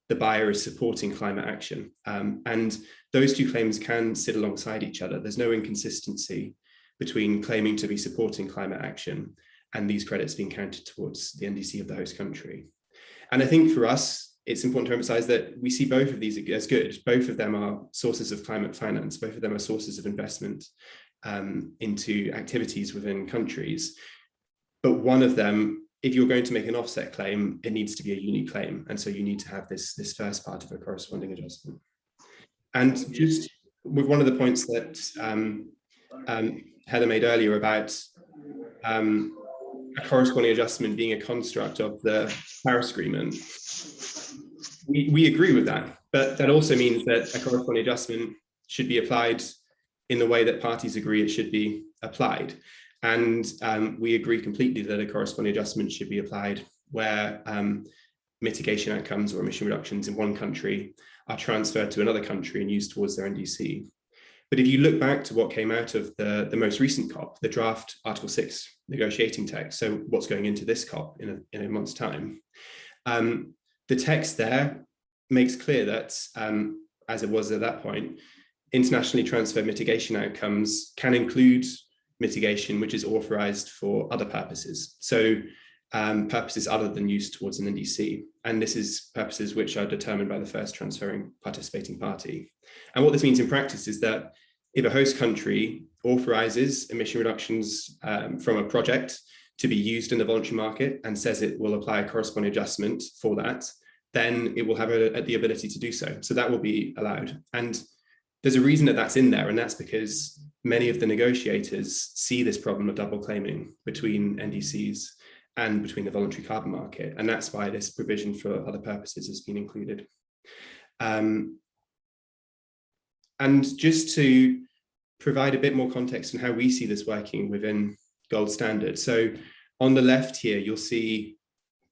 the buyer is supporting climate action. And those two claims can sit alongside each other. There's no inconsistency between claiming to be supporting climate action and these credits being counted towards the NDC of the host country. And I think for us, it's important to emphasize that we see both of these as good. Both of them are sources of climate finance. Both of them are sources of investment into activities within countries. But one of them, if you're going to make an offset claim, it needs to be a unique claim. And so you need to have this first part of a corresponding adjustment. And just with one of the points that Heather made earlier about a corresponding adjustment being a construct of the Paris Agreement, we agree with that. But that also means that a corresponding adjustment should be applied in the way that parties agree it should be applied. And we agree completely that a corresponding adjustment should be applied where mitigation outcomes or emission reductions in one country are transferred to another country and used towards their NDC. But if you look back to what came out of the most recent COP, the draft Article 6 negotiating text, so what's going into this COP in a month's time, the text there makes clear that, as it was at that point, internationally transferred mitigation outcomes can include mitigation which is authorized for other purposes. So purposes other than use towards an NDC. And this is purposes which are determined by the first transferring participating party. And what this means in practice is that if a host country authorizes emission reductions from a project to be used in the voluntary market and says it will apply a corresponding adjustment for that, then it will have the ability to do so. So that will be allowed. And there's a reason that that's in there, and that's because many of the negotiators see this problem of double claiming between NDCs and between the voluntary carbon market. And that's why this provision for other purposes has been included. And just to provide a bit more context on how we see this working within Gold Standard. So on the left here, you'll see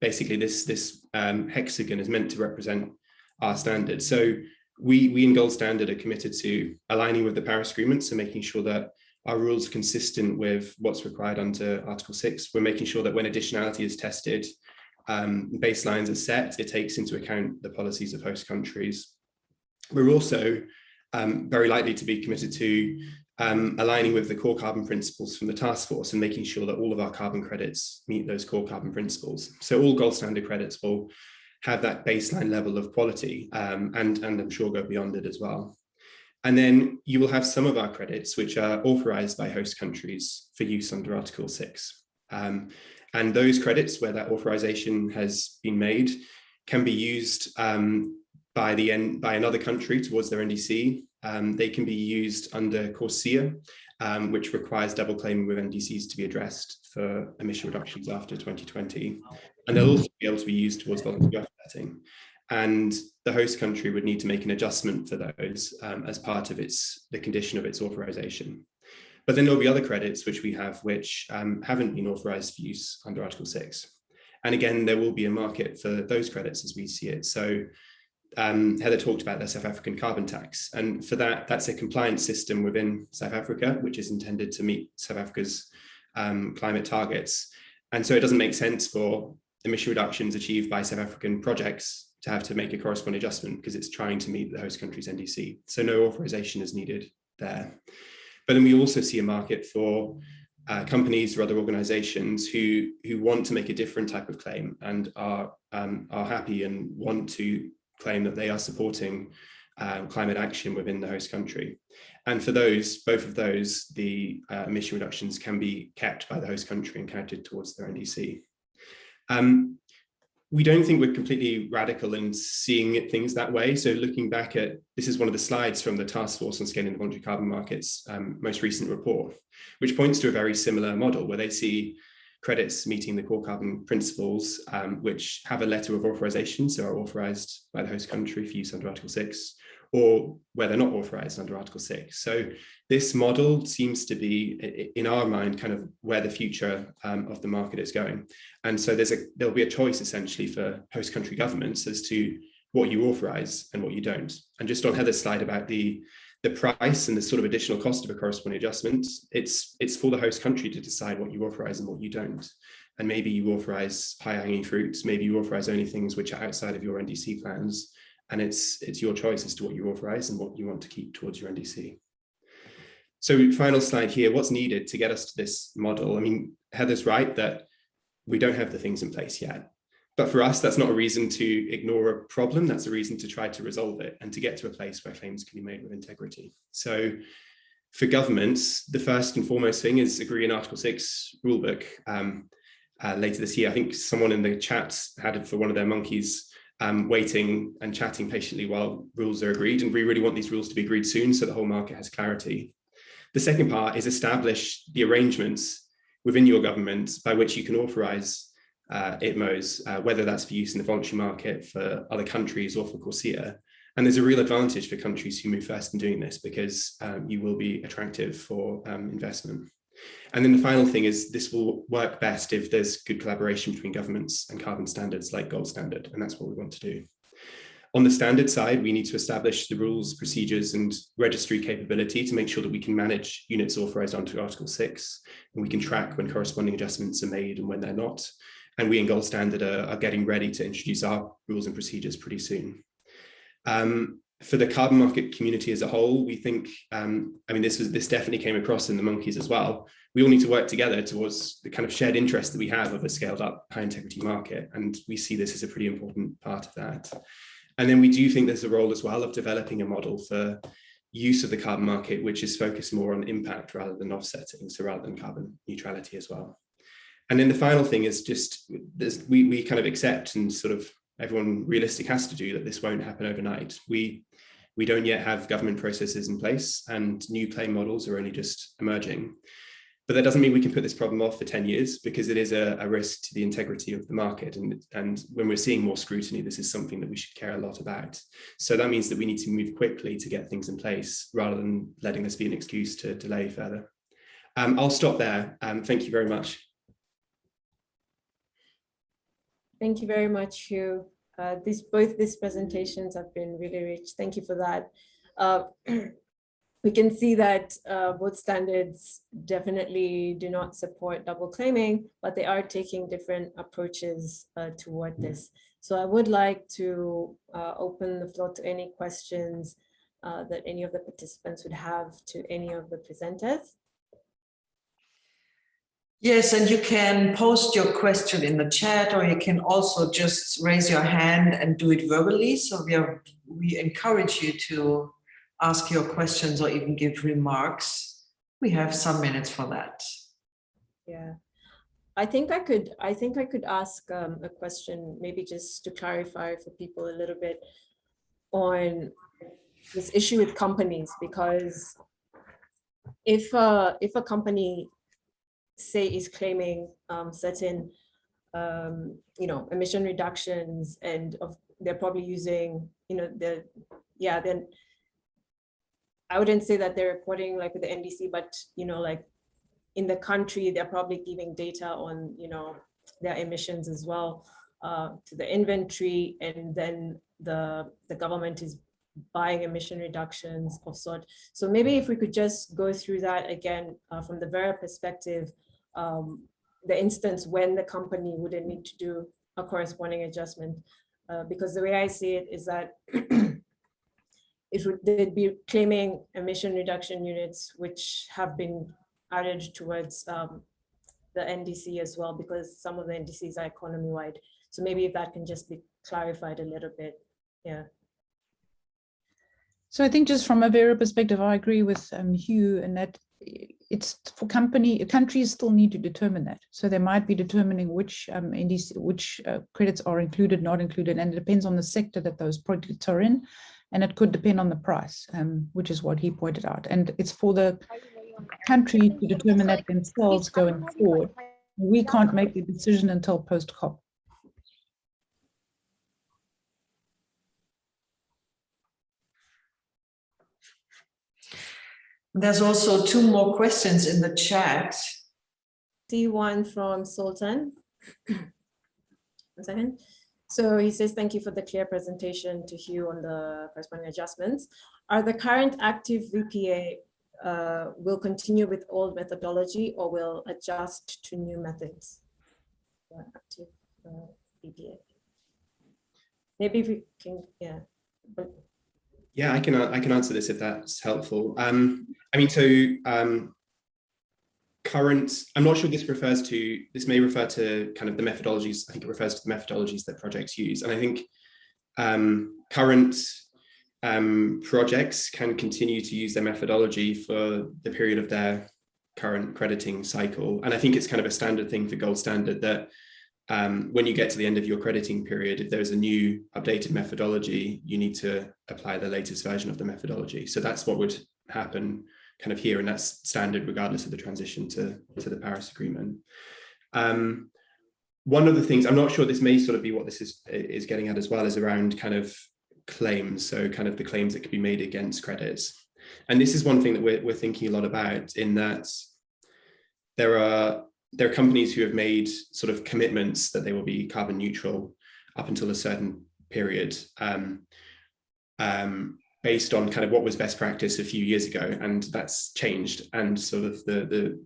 basically this hexagon is meant to represent our standard. So we in Gold Standard are committed to aligning with the Paris Agreement, so making sure that our rules are consistent with what's required under Article 6. We're making sure that when additionality is tested, baselines are set, it takes into account the policies of host countries. We're also very likely to be committed to aligning with the core carbon principles from the task force and making sure that all of our carbon credits meet those core carbon principles. So all Gold Standard credits will have that baseline level of quality and I'm sure go beyond it as well. And then you will have some of our credits which are authorized by host countries for use under Article 6. And those credits where that authorization has been made can be used by another country towards their NDC. They can be used under CORSIA, which requires double claiming with NDCs to be addressed for emission reductions after 2020. And they'll also be able to be used towards voluntary offsetting. And the host country would need to make an adjustment for those as part of the condition of its authorization. But then there'll be other credits which we have which haven't been authorized for use under Article 6. And again, there will be a market for those credits as we see it. So Heather talked about the South African carbon tax. And for that, that's a compliance system within South Africa, which is intended to meet South Africa's climate targets. And so it doesn't make sense for emission reductions achieved by South African projects to have to make a corresponding adjustment because it's trying to meet the host country's NDC. So no authorization is needed there. But then we also see a market for companies or other organizations who want to make a different type of claim and are happy and want to claim that they are supporting climate action within the host country. And for both of those, the emission reductions can be kept by the host country and counted towards their NDC. We don't think we're completely radical in seeing things that way. So looking back at, this is one of the slides from the Task Force on Scaling the Voluntary Carbon Markets most recent report, which points to a very similar model where they see credits meeting the core carbon principles, which have a letter of authorization, so are authorized by the host country for use under Article 6, or where they're not authorized under Article 6. So this model seems to be, in our mind, kind of where the future of the market is going. And so there'll be a choice essentially for host country governments as to what you authorize and what you don't. And just on Heather's slide about the price and the sort of additional cost of a corresponding adjustment, it's for the host country to decide what you authorize and what you don't. And maybe you authorize high-hanging fruits, maybe you authorize only things which are outside of your NDC plans. And it's your choice as to what you authorize and what you want to keep towards your NDC. So final slide here, what's needed to get us to this model? I mean, Heather's right that we don't have the things in place yet. But for us, that's not a reason to ignore a problem. That's a reason to try to resolve it and to get to a place where claims can be made with integrity. So for governments, the first and foremost thing is agree an Article 6 rulebook later this year. I think someone in the chat had it for one of their monkeys waiting and chatting patiently while rules are agreed. And we really want these rules to be agreed soon so the whole market has clarity. The second part is establish the arrangements within your government by which you can authorize ITMOs, whether that's for use in the voluntary market, for other countries, or for CORSIA. And there's a real advantage for countries who move first in doing this because you will be attractive for investment. And then the final thing is this will work best if there's good collaboration between governments and carbon standards like Gold Standard, and that's what we want to do. On the standard side, we need to establish the rules, procedures, and registry capability to make sure that we can manage units authorized under Article 6, and we can track when corresponding adjustments are made and when they're not. And we in Gold Standard are getting ready to introduce our rules and procedures pretty soon. For the carbon market community as a whole, we think, I mean, this definitely came across in the monkeys as well. We all need to work together towards the kind of shared interest that we have of a scaled up high integrity market. And we see this as a pretty important part of that. And then we do think there's a role as well of developing a model for use of the carbon market, which is focused more on impact rather than offsetting, so rather than carbon neutrality as well. And then the final thing is just, we kind of accept, and sort of everyone realistic has to do, that this won't happen overnight. We don't yet have government processes in place, and new claim models are only just emerging. But that doesn't mean we can put this problem off for 10 years, because it is a risk to the integrity of the market. And when we're seeing more scrutiny, this is something that we should care a lot about. So that means that we need to move quickly to get things in place, rather than letting this be an excuse to delay further. I'll stop there. Thank you very much. Thank you very much, Hugh. Both these presentations have been really rich. Thank you for that. We can see that both standards definitely do not support double claiming, but they are taking different approaches toward this. So I would like to open the floor to any questions that any of the participants would have to any of the presenters. Yes, and you can post your question in the chat, or you can also just raise your hand and do it verbally. So we encourage you to ask your questions or even give remarks. We have some minutes for that. Yeah, I think I could ask a question, maybe just to clarify for people a little bit on this issue with companies, because if a company, say, is claiming certain emission reductions, and they're probably using, then I wouldn't say that they're reporting like with the NDC, but like in the country, they're probably giving data on their emissions as well to the inventory, and then the government is buying emission reductions of sort. So maybe if we could just go through that again from the Verra perspective, the instance when the company wouldn't need to do a corresponding adjustment, because the way I see it is that they'd be claiming emission reduction units which have been added towards the NDC as well, because some of the NDCs are economy-wide. So maybe if that can just be clarified a little bit. Yeah. So I think just from a Verra perspective, I agree with Hugh in that it's for countries still need to determine that. So they might be determining which NDC, which credits are included, not included, and it depends on the sector that those projects are in, and it could depend on the price, which is what he pointed out. And it's for the country to determine that themselves going forward. We can't make the decision until post-COP. There's also 2 more questions in the chat. See one from Sultan. 1 second. So he says, thank you for the clear presentation to Hugh on the corresponding adjustments. Are the current active VPA will continue with old methodology, or will adjust to new methods? active PPA. Maybe if we can, yeah. But Yeah, I can answer this if that's helpful. I mean, so current, I'm not sure this may refer to kind of the methodologies. I think it refers to the methodologies that projects use. And I think current projects can continue to use their methodology for the period of their current crediting cycle. And I think it's kind of a standard thing for gold standard that when you get to the end of your crediting period, if there's a new updated methodology, you need to apply the latest version of the methodology. So that's what would happen kind of here, and that's standard regardless of the transition to the Paris Agreement. One of the things, I'm not sure this may sort of be what this is getting at as well, is around kind of claims, so kind of the claims that could be made against credits. And this is one thing that we're thinking a lot about, in that there are companies who have made sort of commitments that they will be carbon neutral up until a certain period, based on kind of what was best practice a few years ago, and that's changed, and sort of the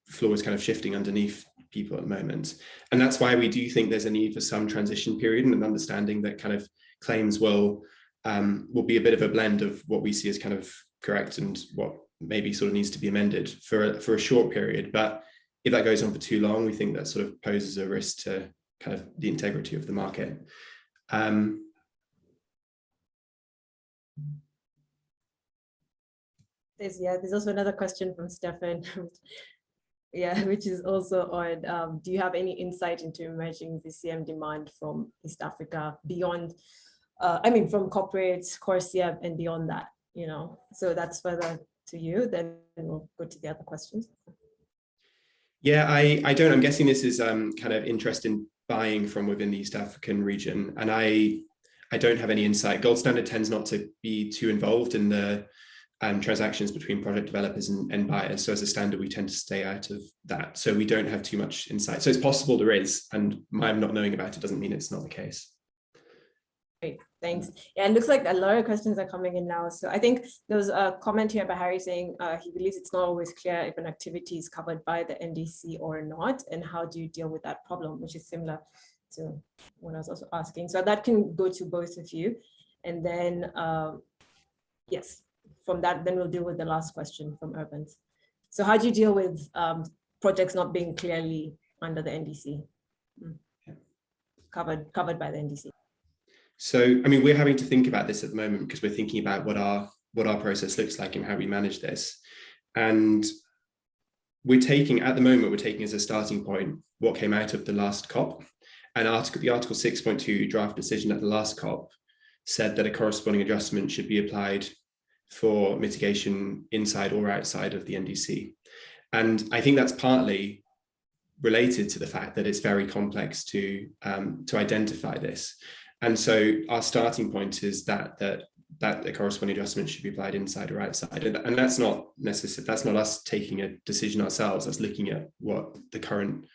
floor is kind of shifting underneath people at the moment. And that's why we do think there's a need for some transition period and an understanding that kind of claims will be a bit of a blend of what we see as kind of correct and what maybe sort of needs to be amended for a short period. But if that goes on for too long, we think that sort of poses a risk to kind of the integrity of the market. There's also another question from Stefan, which is also on, do you have any insight into emerging VCM demand from East Africa beyond, from corporates, CORSIA, and beyond that, so that's further to you, then we'll go to the other questions. Yeah, I don't, I'm guessing this is kind of interest in buying from within the East African region, and I don't have any insight. Gold Standard tends not to be too involved in the transactions between project developers and buyers. So as a standard, we tend to stay out of that. So we don't have too much insight. So it's possible there is, and my not knowing about it doesn't mean it's not the case. Great, thanks. Yeah, it looks like a lot of questions are coming in now. So I think there was a comment here by Harry saying he believes it's not always clear if an activity is covered by the NDC or not, and how do you deal with that problem, which is similar to what I was also asking. So that can go to both of you. And then, yes, from that, then we'll deal with the last question from Urbans. So how do you deal with projects not being clearly under the NDC, covered by the NDC? So, I mean, we're having to think about this at the moment because we're thinking about what our process looks like and how we manage this. And we're taking as a starting point what came out of the last COP. And the Article 6.2 draft decision at the last COP said that a corresponding adjustment should be applied for mitigation inside or outside of the NDC. And I think that's partly related to the fact that it's very complex to identify this. And so our starting point is that the corresponding adjustment should be applied inside or outside. And that's not necessary. That's not us taking a decision ourselves. That's looking at what the current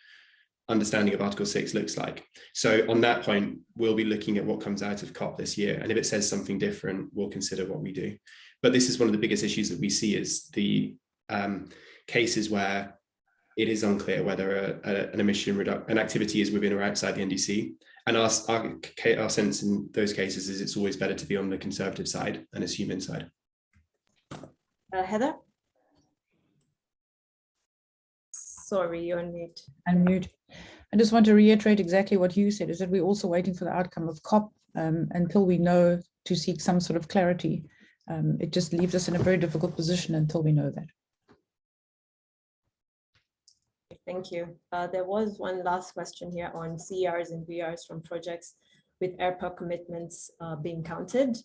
understanding of Article 6 looks like. So on that point, we'll be looking at what comes out of COP this year. And if it says something different, we'll consider what we do. But this is one of the biggest issues that we see, is the cases where it is unclear whether an activity is within or outside the NDC. And our sense in those cases is it's always better to be on the conservative side and assume inside. Heather? Sorry, you're on mute. Unmute. I just want to reiterate exactly what you said, is that we're also waiting for the outcome of COP until we know, to seek some sort of clarity. It just leaves us in a very difficult position until we know that. Thank you. There was one last question here on CERs and VRs from projects with ERPA commitments being counted.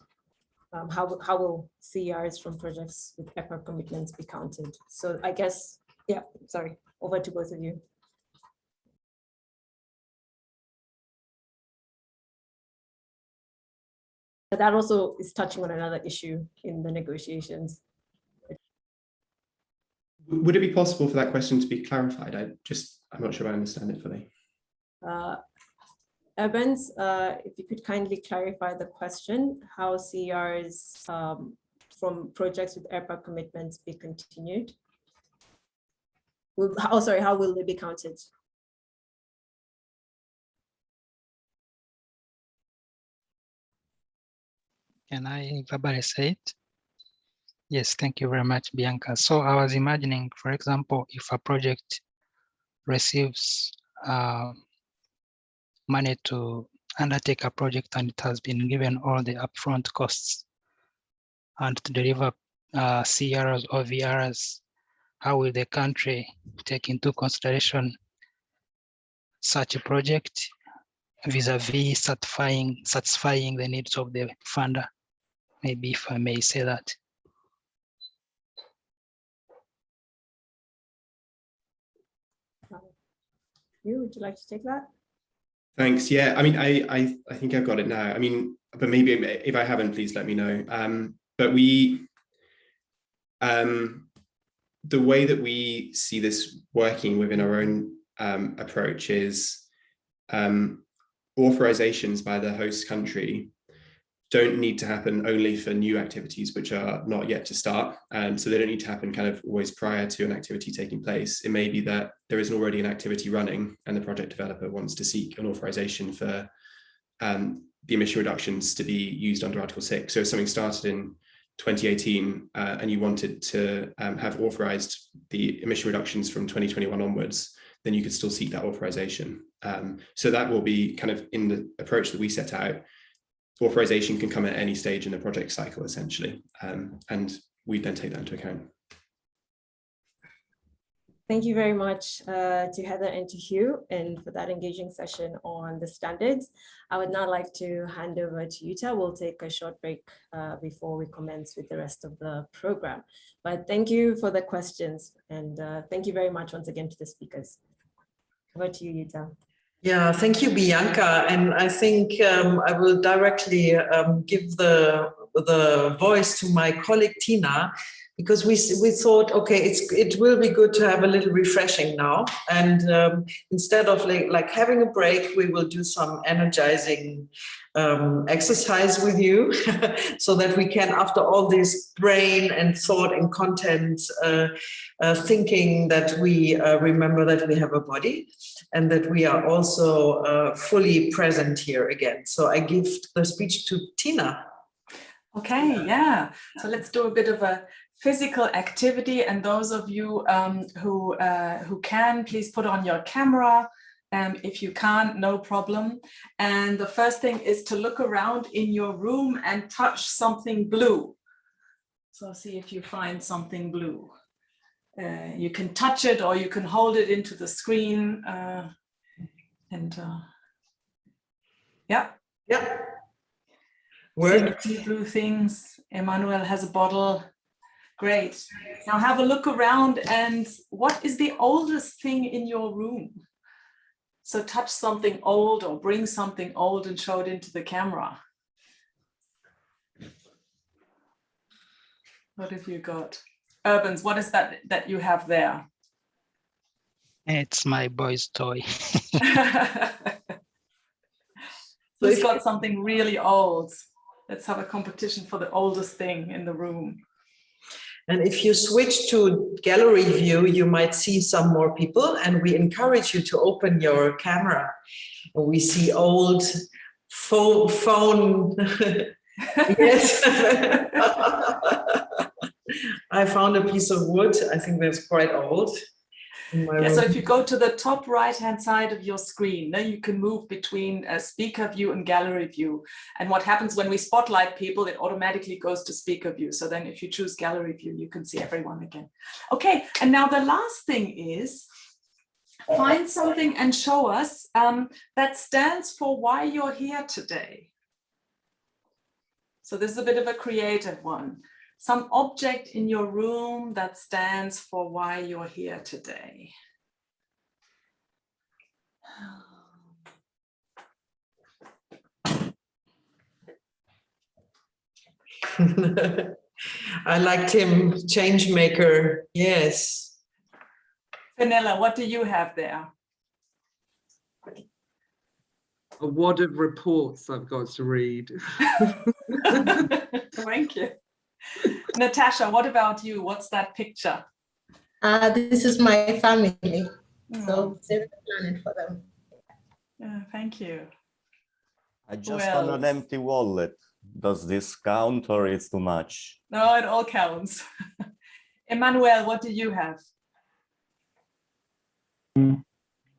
How will CERs from projects with ERPA commitments be counted? So I guess, yeah, sorry, over to both of you. But that also is touching on another issue in the negotiations. Would it be possible for that question to be clarified? I'm not sure I understand it fully. Evans, if you could kindly clarify the question, how CERs from projects with ERPA commitments be continued? How will they be counted? Can I verbally say it? Yes, thank you very much, Bianca. So I was imagining, for example, if a project receives money to undertake a project and it has been given all the upfront costs and to deliver CRs or VRs, how will the country take into consideration such a project vis-a-vis satisfying the needs of the funder? Maybe if I may say that. Would you like to take that? Thanks. Yeah, I mean, I think I've got it now. I mean, but maybe if I haven't, please let me know. But we, the way that we see this working within our own approach is authorizations by the host country don't need to happen only for new activities which are not yet to start. So they don't need to happen kind of always prior to an activity taking place. It may be that there is already an activity running and the project developer wants to seek an authorization for the emission reductions to be used under Article 6. So if something started in 2018 and you wanted to have authorized the emission reductions from 2021 onwards, then you could still seek that authorization. So that will be kind of in the approach that we set out. Authorization can come at any stage in the project cycle, essentially, and we then take that into account. Thank you very much to Heather and to Hugh, and for that engaging session on the standards. I would now like to hand over to Yuta. We'll take a short break before we commence with the rest of the program. But thank you for the questions, and thank you very much once again to the speakers. Over to you, Yuta. Yeah, thank you, Bianca. And I think I will directly give the voice to my colleague Tina, because we thought, okay, it will be good to have a little refreshing now. And instead of like having a break, we will do some energizing exercise with you so that we can, after all this brain and thought and content thinking, that we remember that we have a body and that we are also fully present here again. So I give the speech to Tina. Okay, yeah. So let's do a bit of a physical activity, and those of you who can, please put on your camera. If you can't, no problem. And the first thing is to look around in your room and touch something blue. So see if you find something blue. You can touch it or you can hold it into the screen. Yeah. See blue things. Emmanuel has a bottle. Great. Now have a look around, and what is the oldest thing in your room? So touch something old or bring something old and show it into the camera. What have you got? Urbans, what is that you have there? It's my boy's toy. Who's got something really old? Let's have a competition for the oldest thing in the room. And if you switch to gallery view, you might see some more people, and we encourage you to open your camera. We see old phone. Yes. I found a piece of wood. I think that's quite old. Yeah, so if you go to the top right-hand side of your screen, then you can move between speaker view and gallery view. And what happens when we spotlight people, it automatically goes to speaker view. So then if you choose gallery view, you can see everyone again. Okay, and now the last thing is find something and show us that stands for why you're here today. So this is a bit of a creative one. Some object in your room that stands for why you're here today. I liked him, change maker. Yes. Vanilla, what do you have there? A wad of reports I've got to read. Thank you. Natasha, what about you? What's that picture? This is my family. So save the planet for them. Thank you. I just found an empty wallet. does this count or it's too much? No, it all counts. Emmanuel, what do you have?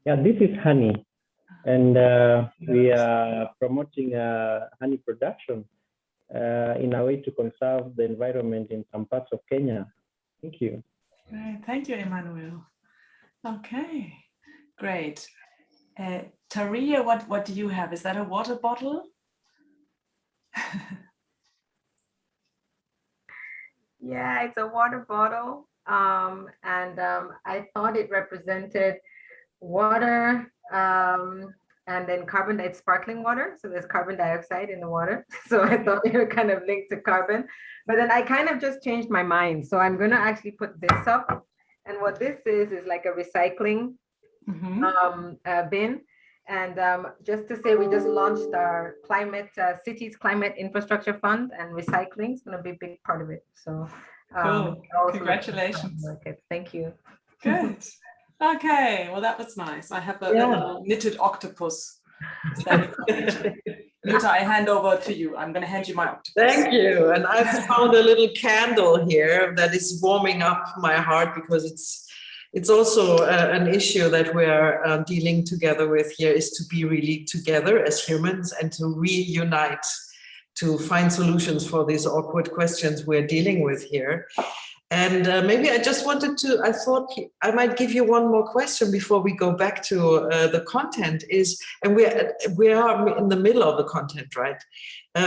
Yeah, this is honey, and we are promoting honey production in a way to conserve the environment in some parts of Kenya. Thank you. Great. Thank you, Emmanuel. Okay, great. Taria, what do you have? Is that a water bottle? Yeah, it's a water bottle. I thought it represented water and then carbon, it's sparkling water. So there's carbon dioxide in the water. So I thought they were kind of linked to carbon, but then I kind of just changed my mind. So I'm going to actually put this up. And what this is like a recycling bin. And just to say, we just launched our cities climate infrastructure fund, and recycling is going to be a big part of it. So cool. Congratulations. Thank you. Good. Okay, well, that was nice. I have a little knitted octopus. Jutta, I hand over to you. I'm going to hand you my octopus. Thank you. And I've found a little candle here that is warming up my heart, because it's also an issue that we're dealing together with here, is to be really together as humans and to reunite, to find solutions for these awkward questions we're dealing with here. And maybe I just wanted to, I thought I might give you one more question before we go back to the content and we are in the middle of the content, right?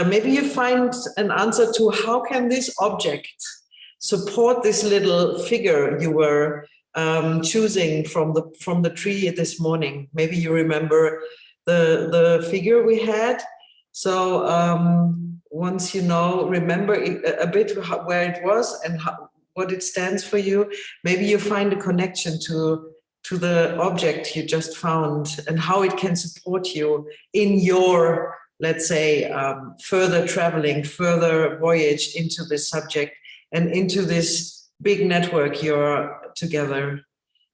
Maybe you find an answer to how can this object support this little figure you were choosing from the tree this morning. Maybe you remember the figure we had. So once you remember a bit where it was and what it stands for you, maybe you find a connection to the object you just found and how it can support you in your, let's say, further traveling, further voyage into this subject and into this big network you're together.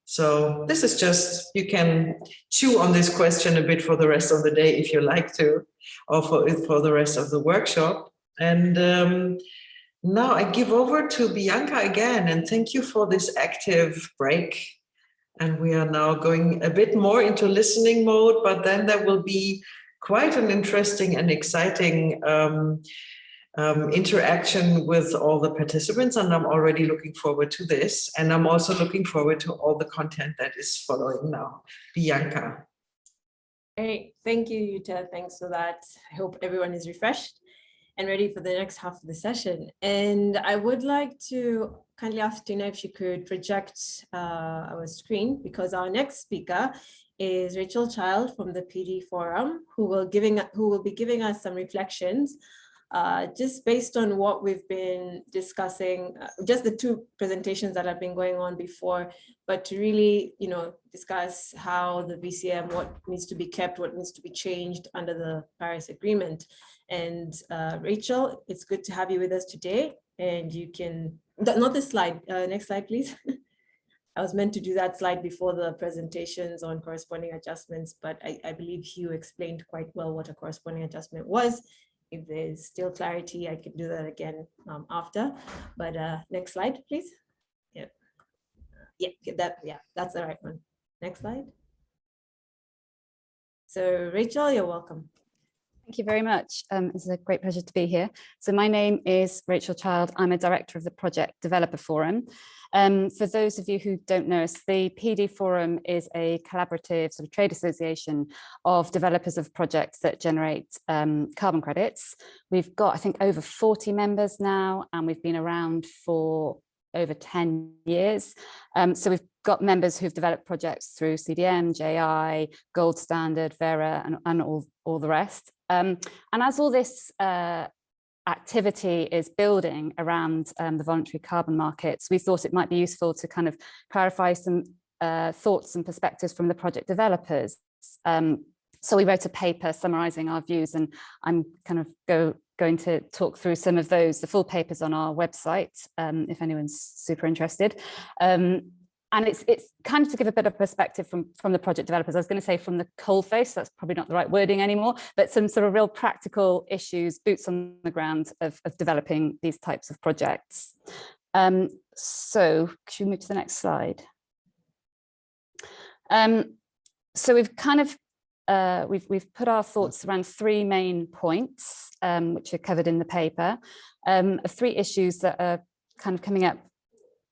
So this is just, you can chew on this question a bit for the rest of the day if you like to, or for the rest of the workshop. And now I give over to Bianca again, and thank you for this active break. And we are now going a bit more into listening mode, but then there will be quite an interesting and exciting interaction with all the participants. And I'm already looking forward to this. And I'm also looking forward to all the content that is following now. Bianca. Great, thank you, Jutta. Thanks for that. I hope everyone is refreshed and ready for the next half of the session. And I would like to kindly ask Tina if she could project our screen, because our next speaker is Rachel Child from the PD Forum, who will be giving us some reflections just based on what we've been discussing, just the two presentations that have been going on before, but to really, discuss how the VCM, what needs to be kept, what needs to be changed under the Paris Agreement. And Rachel, it's good to have you with us today. And you can, not this slide, next slide, please. I was meant to do that slide before the presentations on corresponding adjustments, but I believe Hugh explained quite well what a corresponding adjustment was. If there's still clarity, I can do that again after. But next slide, please. Yeah, that's the right one. Next slide. So Rachel, you're welcome. Thank you very much. It's a great pleasure to be here. So my name is Rachel Child. I'm a director of the Project Developer Forum. For those of you who don't know us, the PD Forum is a collaborative sort of trade association of developers of projects that generate carbon credits. We've got, I think, over 40 members now, and we've been around for over 10 years. So we've got members who've developed projects through CDM, JI, Gold Standard, Verra, and all the rest. And as all this activity is building around the voluntary carbon markets, we thought it might be useful to kind of clarify some thoughts and perspectives from the project developers. So we wrote a paper summarizing our views, and I'm kind of going to talk through some of those. The full paper's on our website, if anyone's super interested. and it's kind of to give a bit of perspective from the project developers. I was going to say from the coalface, that's probably not the right wording anymore, but some sort of real practical issues, boots on the ground of developing these types of projects. So should we move to the next slide? So we've kind of we've put our thoughts around 3 main points, which are covered in the paper, of 3 issues that are kind of coming up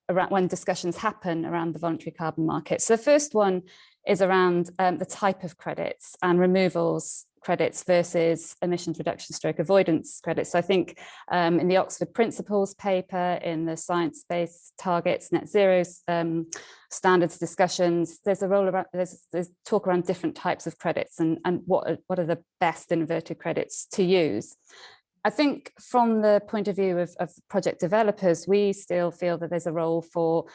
around when discussions happen around the voluntary carbon market. So the first one is around the type of credits and removals credits versus emissions reduction stroke avoidance credits. So I think in the Oxford Principles paper, in the science-based targets, net zero standards discussions, there's a role around, there's talk around different types of credits and what are the best inverted credits to use. I think from the point of view of project developers, we still feel that there's a role for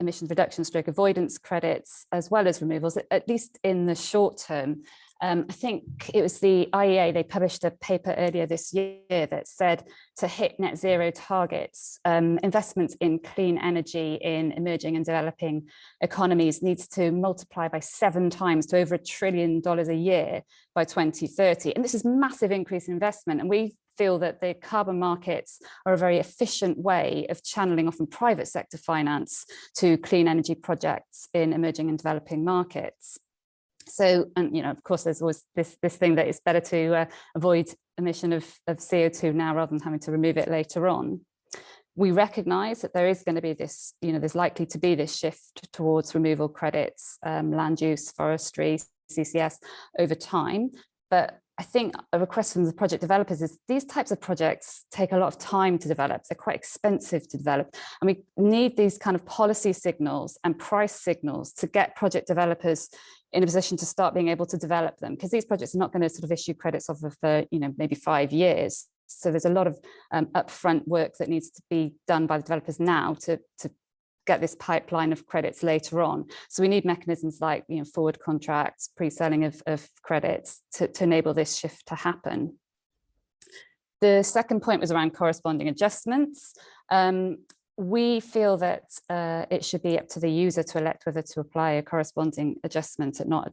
emissions reduction stroke avoidance credits as well as removals, at least in the short term. I think it was the IEA, they published a paper earlier this year that said to hit net zero targets, investments in clean energy in emerging and developing economies needs to multiply by 7 times to over $1 trillion a year by 2030. And this is massive increase in investment. And we feel that the carbon markets are a very efficient way of channeling often private sector finance to clean energy projects in emerging and developing markets. So, and you know, of course, there's always this thing that it's better to avoid emission of CO2 now rather than having to remove it later on. We recognise that there is going to be this, you know, there's likely to be this shift towards removal credits, land use, forestry, CCS over time. But I think a request from the project developers is these types of projects take a lot of time to develop. They're quite expensive to develop. And we need these kind of policy signals and price signals to get project developers in a position to start being able to develop them, because these projects are not going to sort of issue credits over for, you know, maybe 5 years. So there's a lot of upfront work that needs to be done by the developers now to get this pipeline of credits later on. So we need mechanisms like, you know, forward contracts, pre-selling of credits to enable this shift to happen. The second point was around corresponding adjustments. We feel that it should be up to the user to elect whether to apply a corresponding adjustment not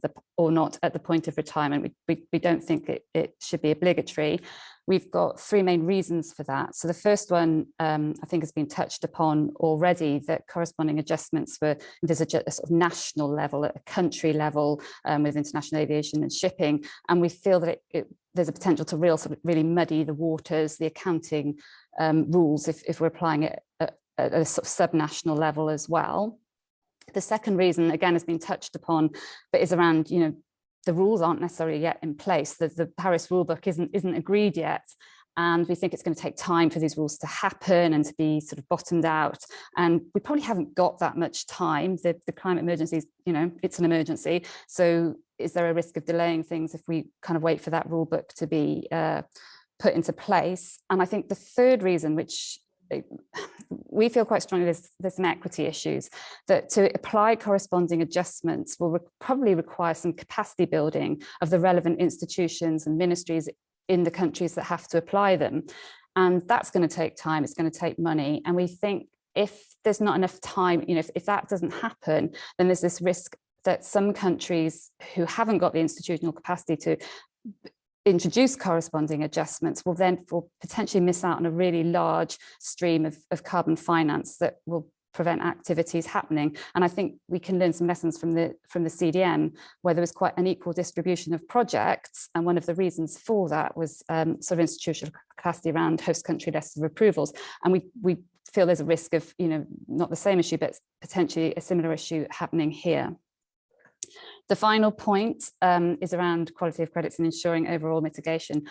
at the point of retirement. We don't think it should be obligatory. We've got 3 main reasons for that. So the first one, I think, has been touched upon already, that corresponding adjustments were envisaged at a sort of national level, at a country level, with international aviation and shipping. And we feel that there's a potential to really muddy the waters, the accounting rules, if we're applying it at a sort of subnational level as well. The second reason, again, has been touched upon, but is around, you know, the rules aren't necessarily yet in place. The Paris rulebook isn't agreed yet. And we think it's going to take time for these rules to happen and to be sort of bottomed out. And we probably haven't got that much time. The climate emergency is, you know, it's an emergency. So is there a risk of delaying things if we kind of wait for that rulebook to be put into place? And I think the third reason, which we feel quite strongly there's some equity issues, that to apply corresponding adjustments will probably require some capacity building of the relevant institutions and ministries in the countries that have to apply them. And that's going to take time, it's going to take money. And we think if there's not enough time, you know, if that doesn't happen, then there's this risk that some countries who haven't got the institutional capacity to introduce corresponding adjustments will then potentially miss out on a really large stream of carbon finance that will prevent activities happening. And I think we can learn some lessons from the CDM, where there was quite an equal distribution of projects. And one of the reasons for that was sort of institutional capacity around host country lists of approvals. And we feel there's a risk of, you know, not the same issue, but potentially a similar issue happening here. The final point is around quality of credits and ensuring overall mitigation.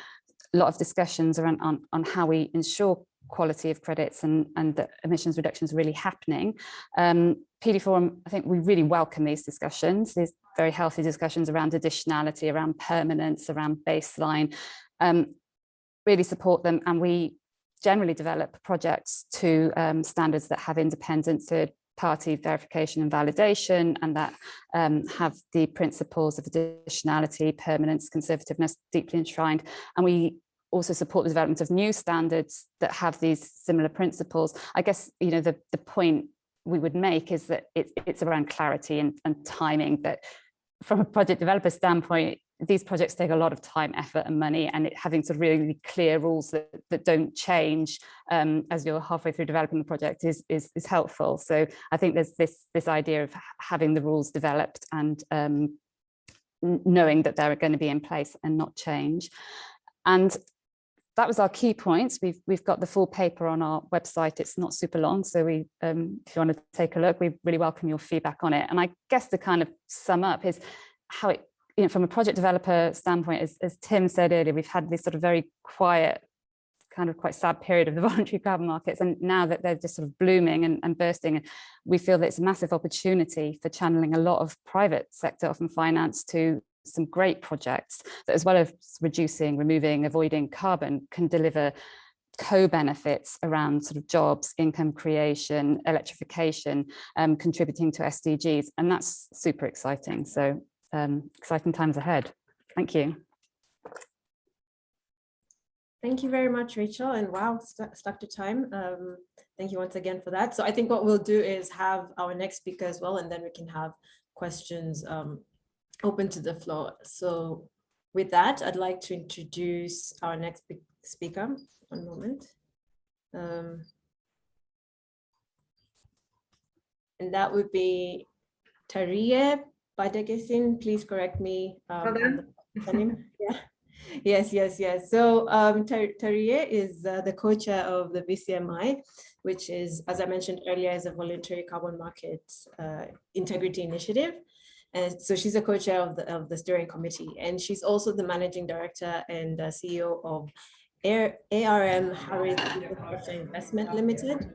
A lot of discussions around on how we ensure quality of credits and that emissions reduction is really happening. PD Forum, I think we really welcome these discussions, these very healthy discussions around additionality, around permanence, around baseline, really support them. And we generally develop projects to standards that have independent third-party verification and validation, and that have the principles of additionality, permanence, conservativeness deeply enshrined. And we also support the development of new standards that have these similar principles. I guess, you know, the point we would make is that it's around clarity and timing. That from a project developer standpoint, these projects take a lot of time, effort, and money, and having sort of really clear rules that don't change as you're halfway through developing the project is helpful. So I think there's this idea of having the rules developed and knowing that they're going to be in place and not change. And that was our key points. We've got the full paper on our website. It's not super long, so if you want to take a look, we really welcome your feedback on it. And I guess to kind of sum up is how it, from a project developer standpoint, as Tim said earlier, we've had this sort of very quiet, kind of quite sad period of the voluntary carbon markets, and now that they're just sort of blooming and bursting, we feel that it's a massive opportunity for channeling a lot of private sector, often finance, to some great projects that, as well as reducing, removing, avoiding carbon, can deliver co-benefits around sort of jobs, income creation, electrification, contributing to SDGs. And that's super exciting. So exciting times ahead. Thank you. Thank you very much, Rachel. And wow, stuck to time. Thank you once again for that. So I think what we'll do is have our next speaker as well, and then we can have questions open to the floor. So with that, I'd like to introduce our next speaker. One moment. And that would be Tariye Badegesin. Please correct me. On the name. Yeah. Yes. So Tariye is the co-chair of the VCMI, which is, as I mentioned earlier, is a voluntary carbon market integrity initiative. And so she's a co-chair of the steering committee, and she's also the managing director and CEO of ARM Harris Infrastructure Investment Limited.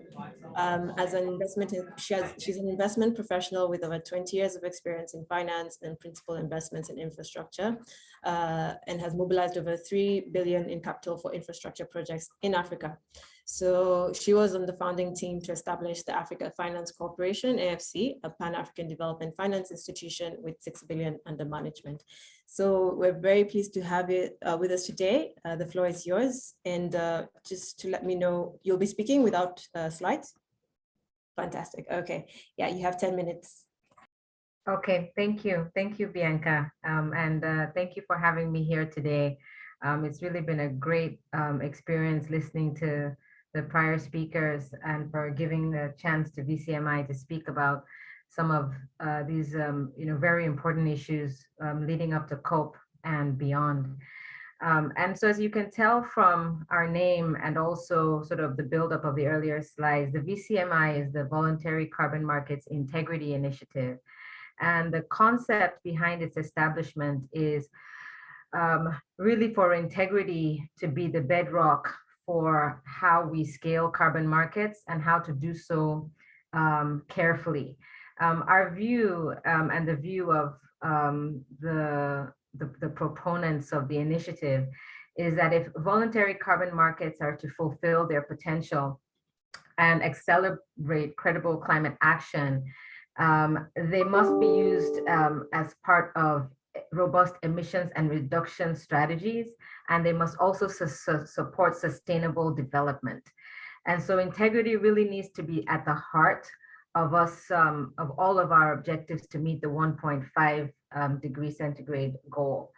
As an investment, she's an investment professional with over 20 years of experience in finance and principal investments in infrastructure, and has mobilized over 3 billion in capital for infrastructure projects in Africa. So she was on the founding team to establish the Africa Finance Corporation, AFC, a Pan-African development finance institution with 6 billion under management. So we're very pleased to have you with us today. The floor is yours. And just to let me know, you'll be speaking without slides? Fantastic. Okay. Yeah, you have 10 minutes. Okay, thank you. Thank you, Bianca. And thank you for having me here today. It's really been a great experience listening to the prior speakers and for giving the chance to VCMI to speak about some of these very important issues leading up to COP and beyond. And so as you can tell from our name and also sort of the buildup of the earlier slides, the VCMI is the Voluntary Carbon Markets Integrity Initiative. And the concept behind its establishment is really for integrity to be the bedrock for how we scale carbon markets and how to do so carefully. Our view and the view of the proponents of the initiative is that if voluntary carbon markets are to fulfill their potential and accelerate credible climate action, they must be used as part of robust emissions and reduction strategies, and they must also support sustainable development. And so integrity really needs to be at the heart of us, of all of our objectives to meet the 1.5 degree centigrade goal.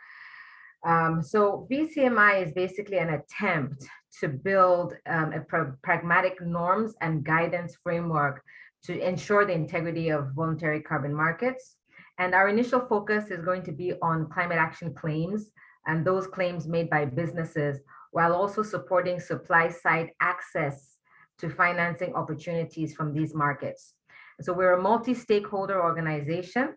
So VCMI is basically an attempt to build a pragmatic norms and guidance framework to ensure the integrity of voluntary carbon markets. And our initial focus is going to be on climate action claims and those claims made by businesses, while also supporting supply side access to financing opportunities from these markets. So we're a multi-stakeholder organization,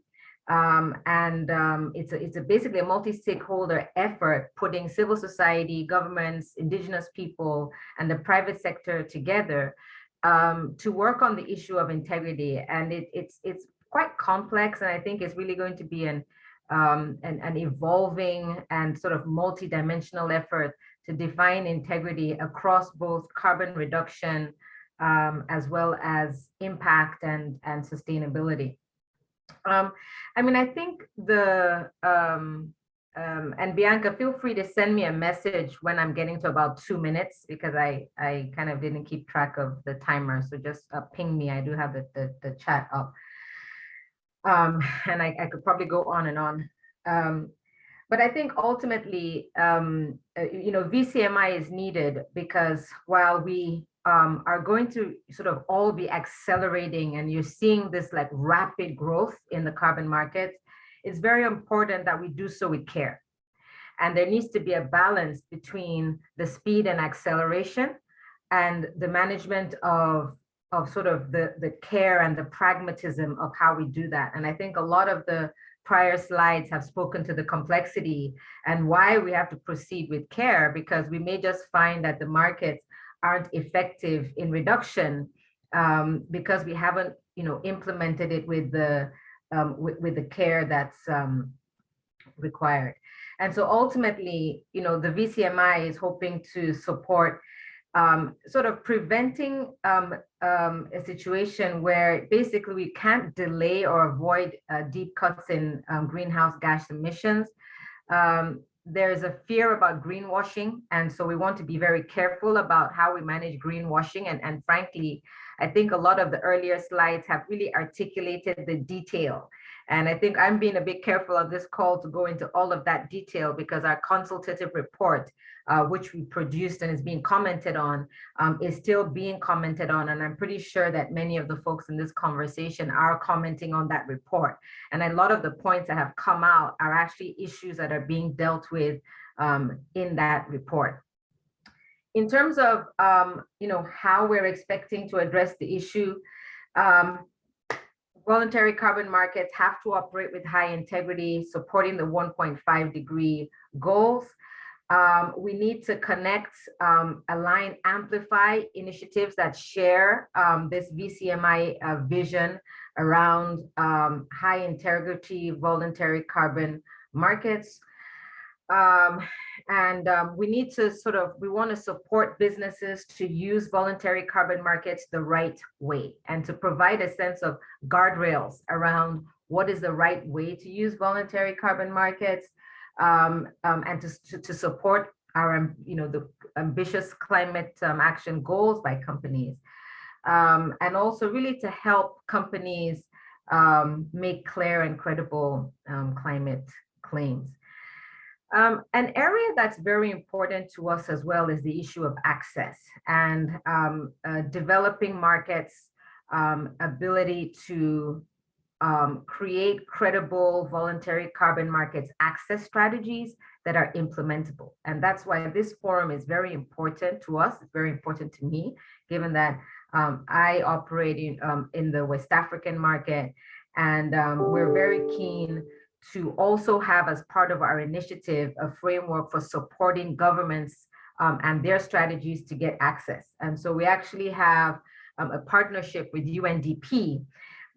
and it's basically a multi-stakeholder effort putting civil society, governments, indigenous people, and the private sector together to work on the issue of integrity. And it's quite complex, and I think it's really going to be an evolving and sort of multi-dimensional effort to define integrity across both carbon reduction as well as impact and sustainability. I mean, I think the and Bianca, feel free to send me a message when I'm getting to about 2 minutes, because I kind of didn't keep track of the timer. So just ping me. I do have the chat up. And I could probably go on and on. But I think ultimately, VCMI is needed because while we are going to sort of all be accelerating, and you're seeing this like rapid growth in the carbon markets, it's very important that we do so with care. And there needs to be a balance between the speed and acceleration and the management of sort of the care and the pragmatism of how we do that. And I think a lot of the prior slides have spoken to the complexity and why we have to proceed with care, because we may just find that the markets aren't effective in reduction because we haven't, implemented it with the care that's required. And so ultimately, the VCMI is hoping to support sort of preventing a situation where basically we can't delay or avoid deep cuts in greenhouse gas emissions. There's a fear about greenwashing, and so we want to be very careful about how we manage greenwashing. And frankly, I think a lot of the earlier slides have really articulated the detail. And I think I'm being a bit careful on this call to go into all of that detail, because our consultative report, which we produced and is being commented on, is still being commented on. And I'm pretty sure that many of the folks in this conversation are commenting on that report. And a lot of the points that have come out are actually issues that are being dealt with in that report. In terms of, how we're expecting to address the issue, voluntary carbon markets have to operate with high integrity, supporting the 1.5 degree goals. We need to connect, align, amplify initiatives that share this VCMI vision around high integrity voluntary carbon markets. We need to we want to support businesses to use voluntary carbon markets the right way, and to provide a sense of guardrails around what is the right way to use voluntary carbon markets, and to support our, the ambitious climate action goals by companies, and also really to help companies make clear and credible climate claims. An area that's very important to us as well is the issue of access, and developing markets' ability to create credible voluntary carbon markets access strategies that are implementable. And that's why this forum is very important to us. It's very important to me, given that I operate in the West African market, and we're very keen to also have, as part of our initiative, a framework for supporting governments and their strategies to get access. And so we actually have a partnership with UNDP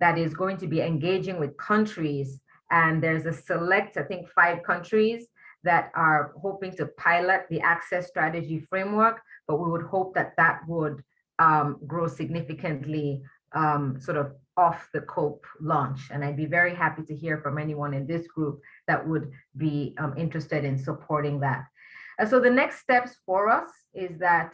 that is going to be engaging with countries. And there's a select, I think, 5 countries that are hoping to pilot the access strategy framework, but we would hope that that would grow significantly sort of off the COPE launch. And I'd be very happy to hear from anyone in this group that would be interested in supporting that. So the next steps for us is that,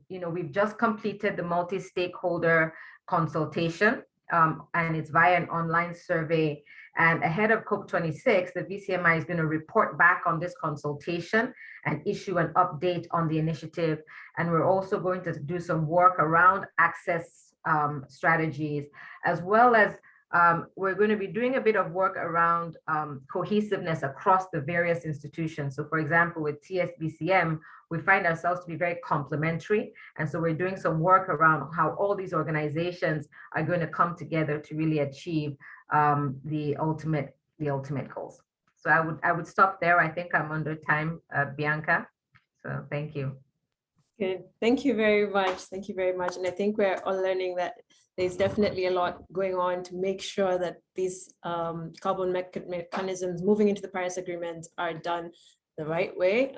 we've just completed the multi-stakeholder consultation, and it's via an online survey. And ahead of COP26, the VCMI is going to report back on this consultation and issue an update on the initiative. And we're also going to do some work around access strategies, as well as we're going to be doing a bit of work around cohesiveness across the various institutions. So for example, with TSBCM, we find ourselves to be very complementary. And so we're doing some work around how all these organizations are going to come together to really achieve the ultimate goals. So I would stop there. I think I'm under time, Bianca. So thank you. Good. Thank you very much. Thank you very much. And I think we're all learning that there's definitely a lot going on to make sure that these carbon mechanisms moving into the Paris Agreement are done the right way,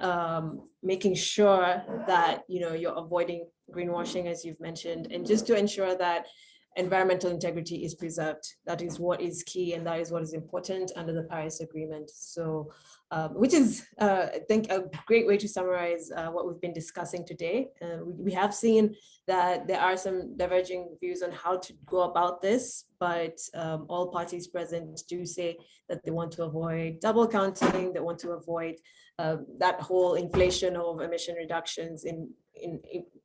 making sure that you're avoiding greenwashing, as you've mentioned, and just to ensure that environmental integrity is preserved. That is what is key, and that is what is important under the Paris Agreement. So, which is, I think, a great way to summarize what we've been discussing today. We have seen that there are some diverging views on how to go about this, but all parties present do say that they want to avoid double counting, they want to avoid that whole inflation of emission reductions in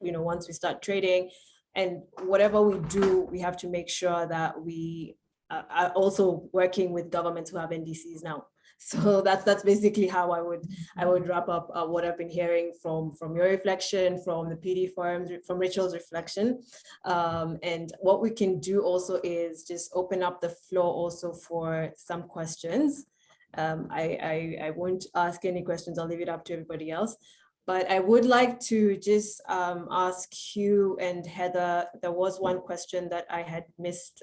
once we start trading. And whatever we do, we have to make sure that we are also working with governments who have NDCs now. So that's basically how I would wrap up what I've been hearing from your reflection, from the PD Forum, from Rachel's reflection. And what we can do also is just open up the floor also for some questions. I won't ask any questions, I'll leave it up to everybody else. But I would like to just ask Hugh and Heather, there was one question that I had missed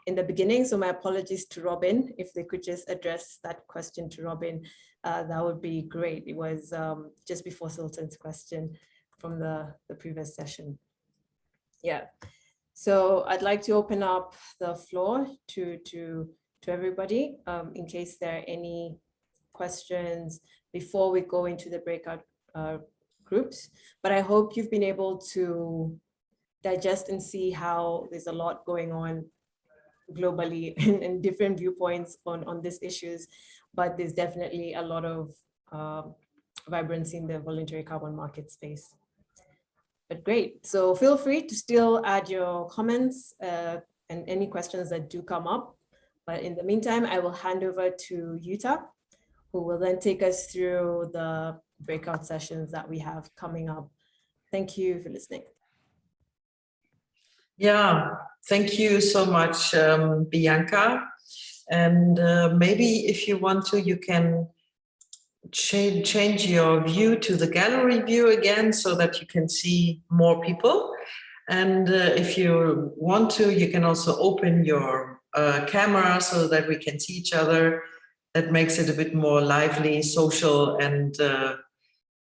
in the beginning, so my apologies to Robin. If they could just address that question to Robin, that would be great. It was just before Sultan's question from the previous session. Yeah, so I'd like to open up the floor to everybody in case there are any questions before we go into the breakout groups. But I hope you've been able to digest and see how there's a lot going on globally and different viewpoints on these issues, but there's definitely a lot of vibrancy in the voluntary carbon market space. But great, so feel free to still add your comments and any questions that do come up. But in the meantime, I will hand over to Yuta, who will then take us through the breakout sessions that we have coming up. Thank you for listening. Yeah, thank you so much, Bianca. And maybe if you want to, you can change your view to the gallery view again so that you can see more people. And if you want to, you can also open your camera so that we can see each other. That makes it a bit more lively, social, and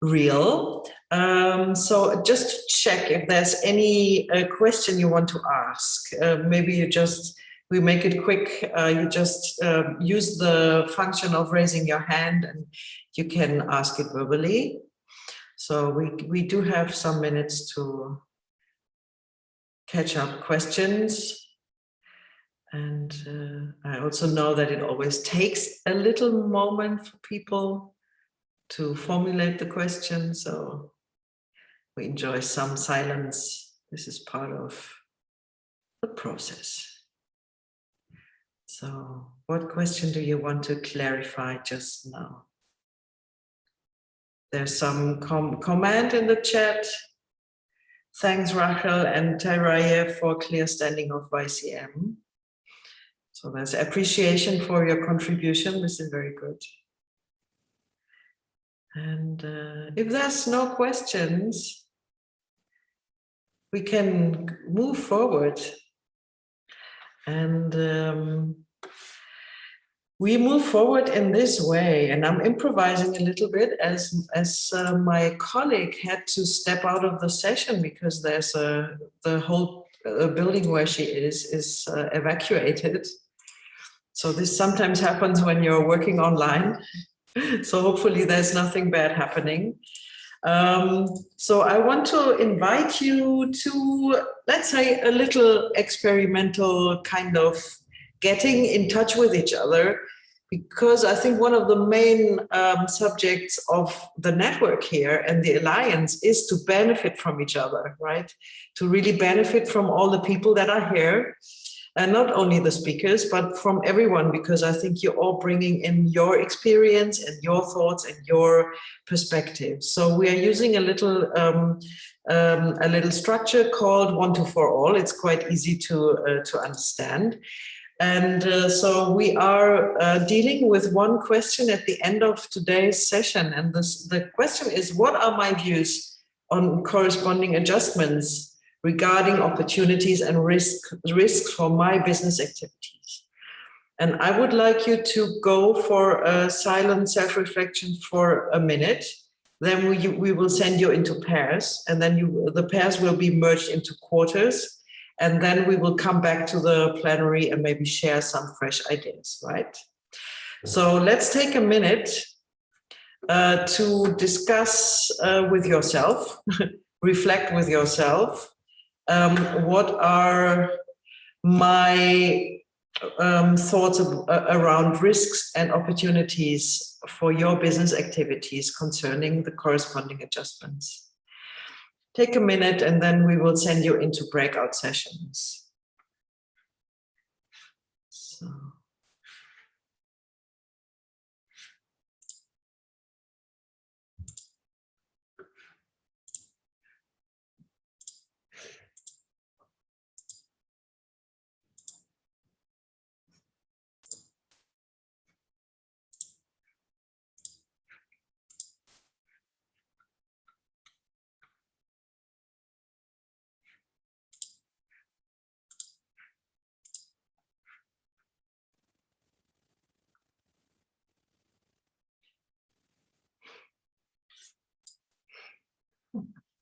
real. So just to check if there's any question you want to ask. Maybe we make it quick. You just use the function of raising your hand and you can ask it verbally. So we do have some minutes to catch up questions. And I also know that it always takes a little moment for people to formulate the question. So we enjoy some silence. This is part of the process. So what question do you want to clarify just now? There's some comment in the chat. Thanks, Rachel and Tyraye, for clear standing of YCM. So there's appreciation for your contribution. This is very good. And if there's no questions, we can move forward. And we move forward in this way. And I'm improvising a little bit as my colleague had to step out of the session because there's the whole building where she is evacuated. So this sometimes happens when you're working online. So hopefully there's nothing bad happening. So I want to invite you to, let's say, a little experimental kind of getting in touch with each other, because I think one of the main subjects of the network here and the alliance is to benefit from each other, right? To really benefit from all the people that are here. And not only the speakers, but from everyone, because I think you're all bringing in your experience and your thoughts and your perspective. So we are using a little structure called One to For All. It's quite easy to understand. And so we are dealing with one question at the end of today's session. And the question is, what are my views on corresponding adjustments regarding opportunities and risks for my business activities? And I would like you to go for a silent self-reflection for a minute. Then we will send you into pairs, and then the pairs will be merged into quarters. And then we will come back to the plenary and maybe share some fresh ideas, right? So let's take a minute to discuss with yourself, reflect with yourself, what are my thoughts around risks and opportunities for your business activities concerning the corresponding adjustments. Take a minute and then we will send you into breakout sessions. So.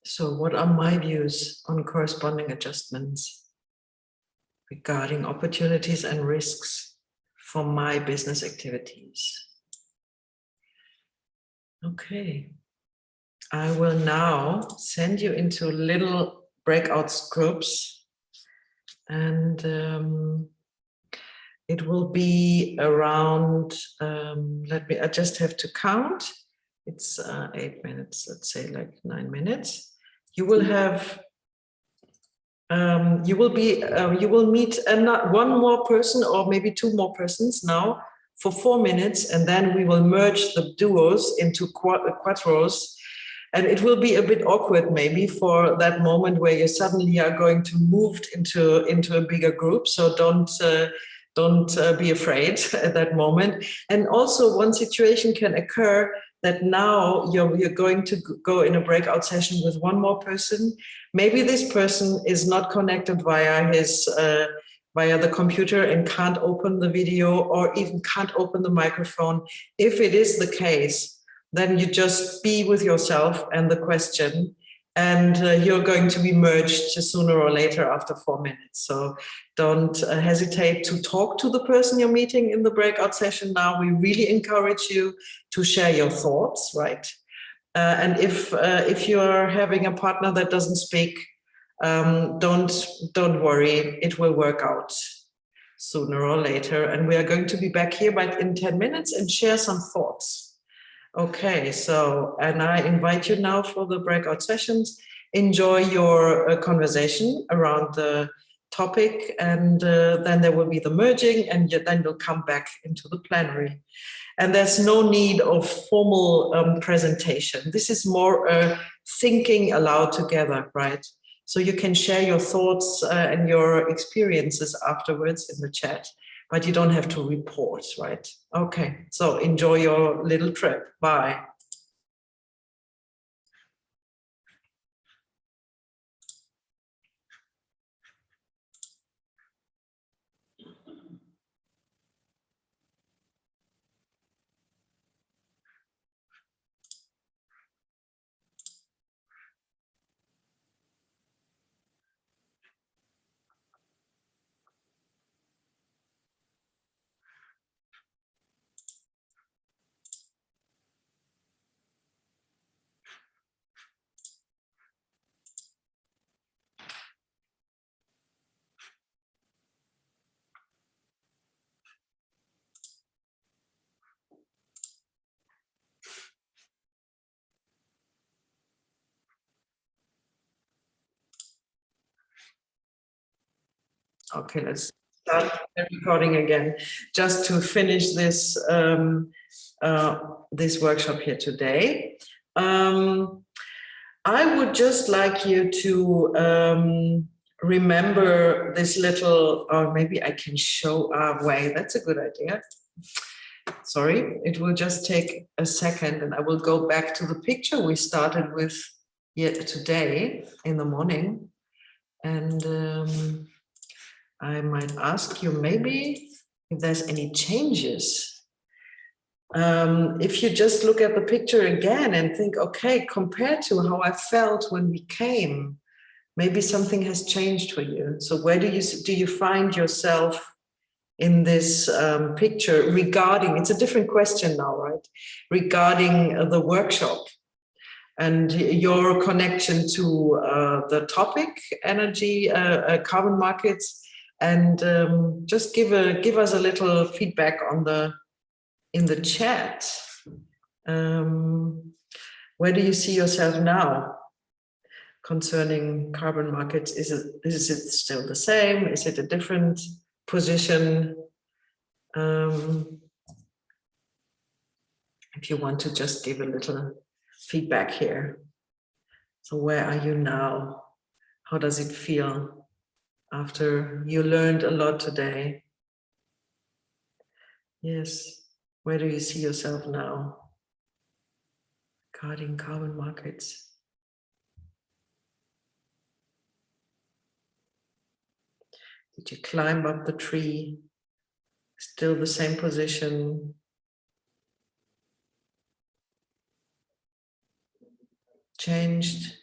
So what are my views on corresponding adjustments regarding opportunities and risks for my business activities? Okay, I will now send you into little breakout groups, and it will be around, I just have to count. It's 8 minutes, let's say like 9 minutes. You will have, you will meet one more person or maybe 2 more persons now for 4 minutes, and then we will merge the duos into quattros. And it will be a bit awkward maybe for that moment where you suddenly are going to move into a bigger group. So don't be afraid at that moment. And also one situation can occur that now you're going to go in a breakout session with 1 more person. Maybe this person is not connected via the computer and can't open the video or even can't open the microphone. If it is the case, then you just be with yourself and the question, and you're going to be merged sooner or later after 4 minutes. So don't hesitate to talk to the person you're meeting in the breakout session now. We really encourage you to share your thoughts, right? And if you're having a partner that doesn't speak, don't worry, it will work out sooner or later. And we are going to be back here in 10 minutes and share some thoughts. Okay, so, and I invite you now for the breakout sessions. Enjoy your conversation around the topic, and then there will be the merging, and then you'll come back into the plenary. And there's no need of formal presentation. This is more thinking aloud together, right? So you can share your thoughts and your experiences afterwards in the chat, but you don't have to report, right? Okay, so enjoy your little trip. Bye. Okay, let's start the recording again. Just to finish this this workshop here today, I would just like you to remember this little, or maybe I can show our way. That's a good idea. Sorry, it will just take a second, and I will go back to the picture we started with today in the morning, and I might ask you maybe if there's any changes. If you just look at the picture again and think, okay, compared to how I felt when we came, maybe something has changed for you. So where do you find yourself in this picture regarding, it's a different question now, right? Regarding the workshop and your connection to the topic, energy, carbon markets, and just give us a little feedback on in the chat. Where do you see yourself now concerning carbon markets? Is it still the same? Is it a different position? If you want to just give a little feedback here. So where are you now? How does it feel after you learned a lot today? Yes, where do you see yourself now regarding carbon markets? Did you climb up the tree? Still the same position? Changed?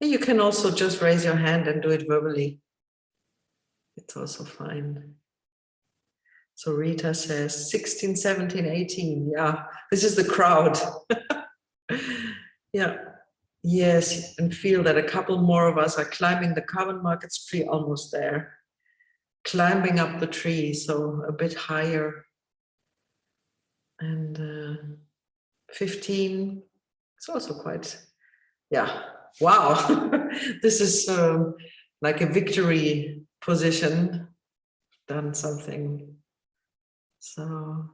You can also just raise your hand and do it verbally. It's also fine. So Rita says 16, 17, 18. Yeah, this is the crowd. Yeah. Yes, and feel that a couple more of us are climbing the carbon markets tree, almost there. Climbing up the tree, so a bit higher. And 15, it's also quite, yeah, wow. This is like a victory position, done something. So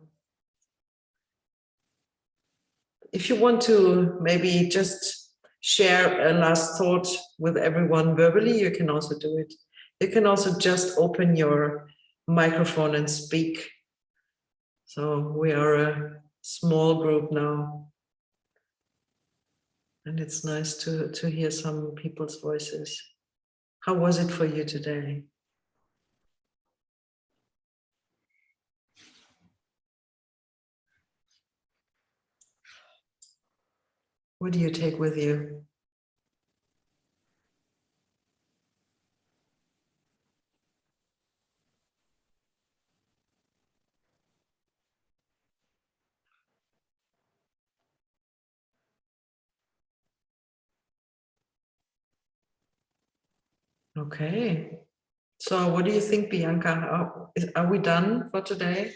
if you want to maybe just share a last thought with everyone verbally, you can also do it. You can also just open your microphone and speak. So we are a small group now. And it's nice to hear some people's voices. How was it for you today? What do you take with you? Okay. So what do you think, Bianca? Are we done for today?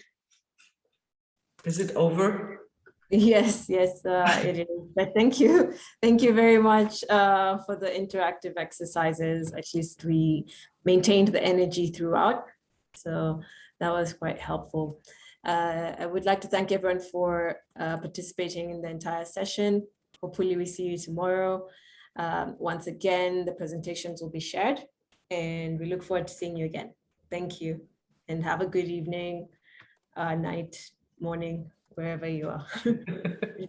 Is it over? Yes, it is. But thank you very much for the interactive exercises. At least we maintained the energy throughout, so that was quite helpful. I would like to thank everyone for participating in the entire session. Hopefully we see you tomorrow. Once again, the presentations will be shared, and we look forward to seeing you again. Thank you, and have a good evening, night, morning, wherever you are.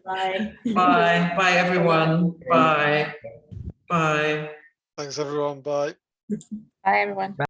Bye. Bye. Bye, everyone. Bye. Bye. Thanks, everyone. Bye. Bye, everyone.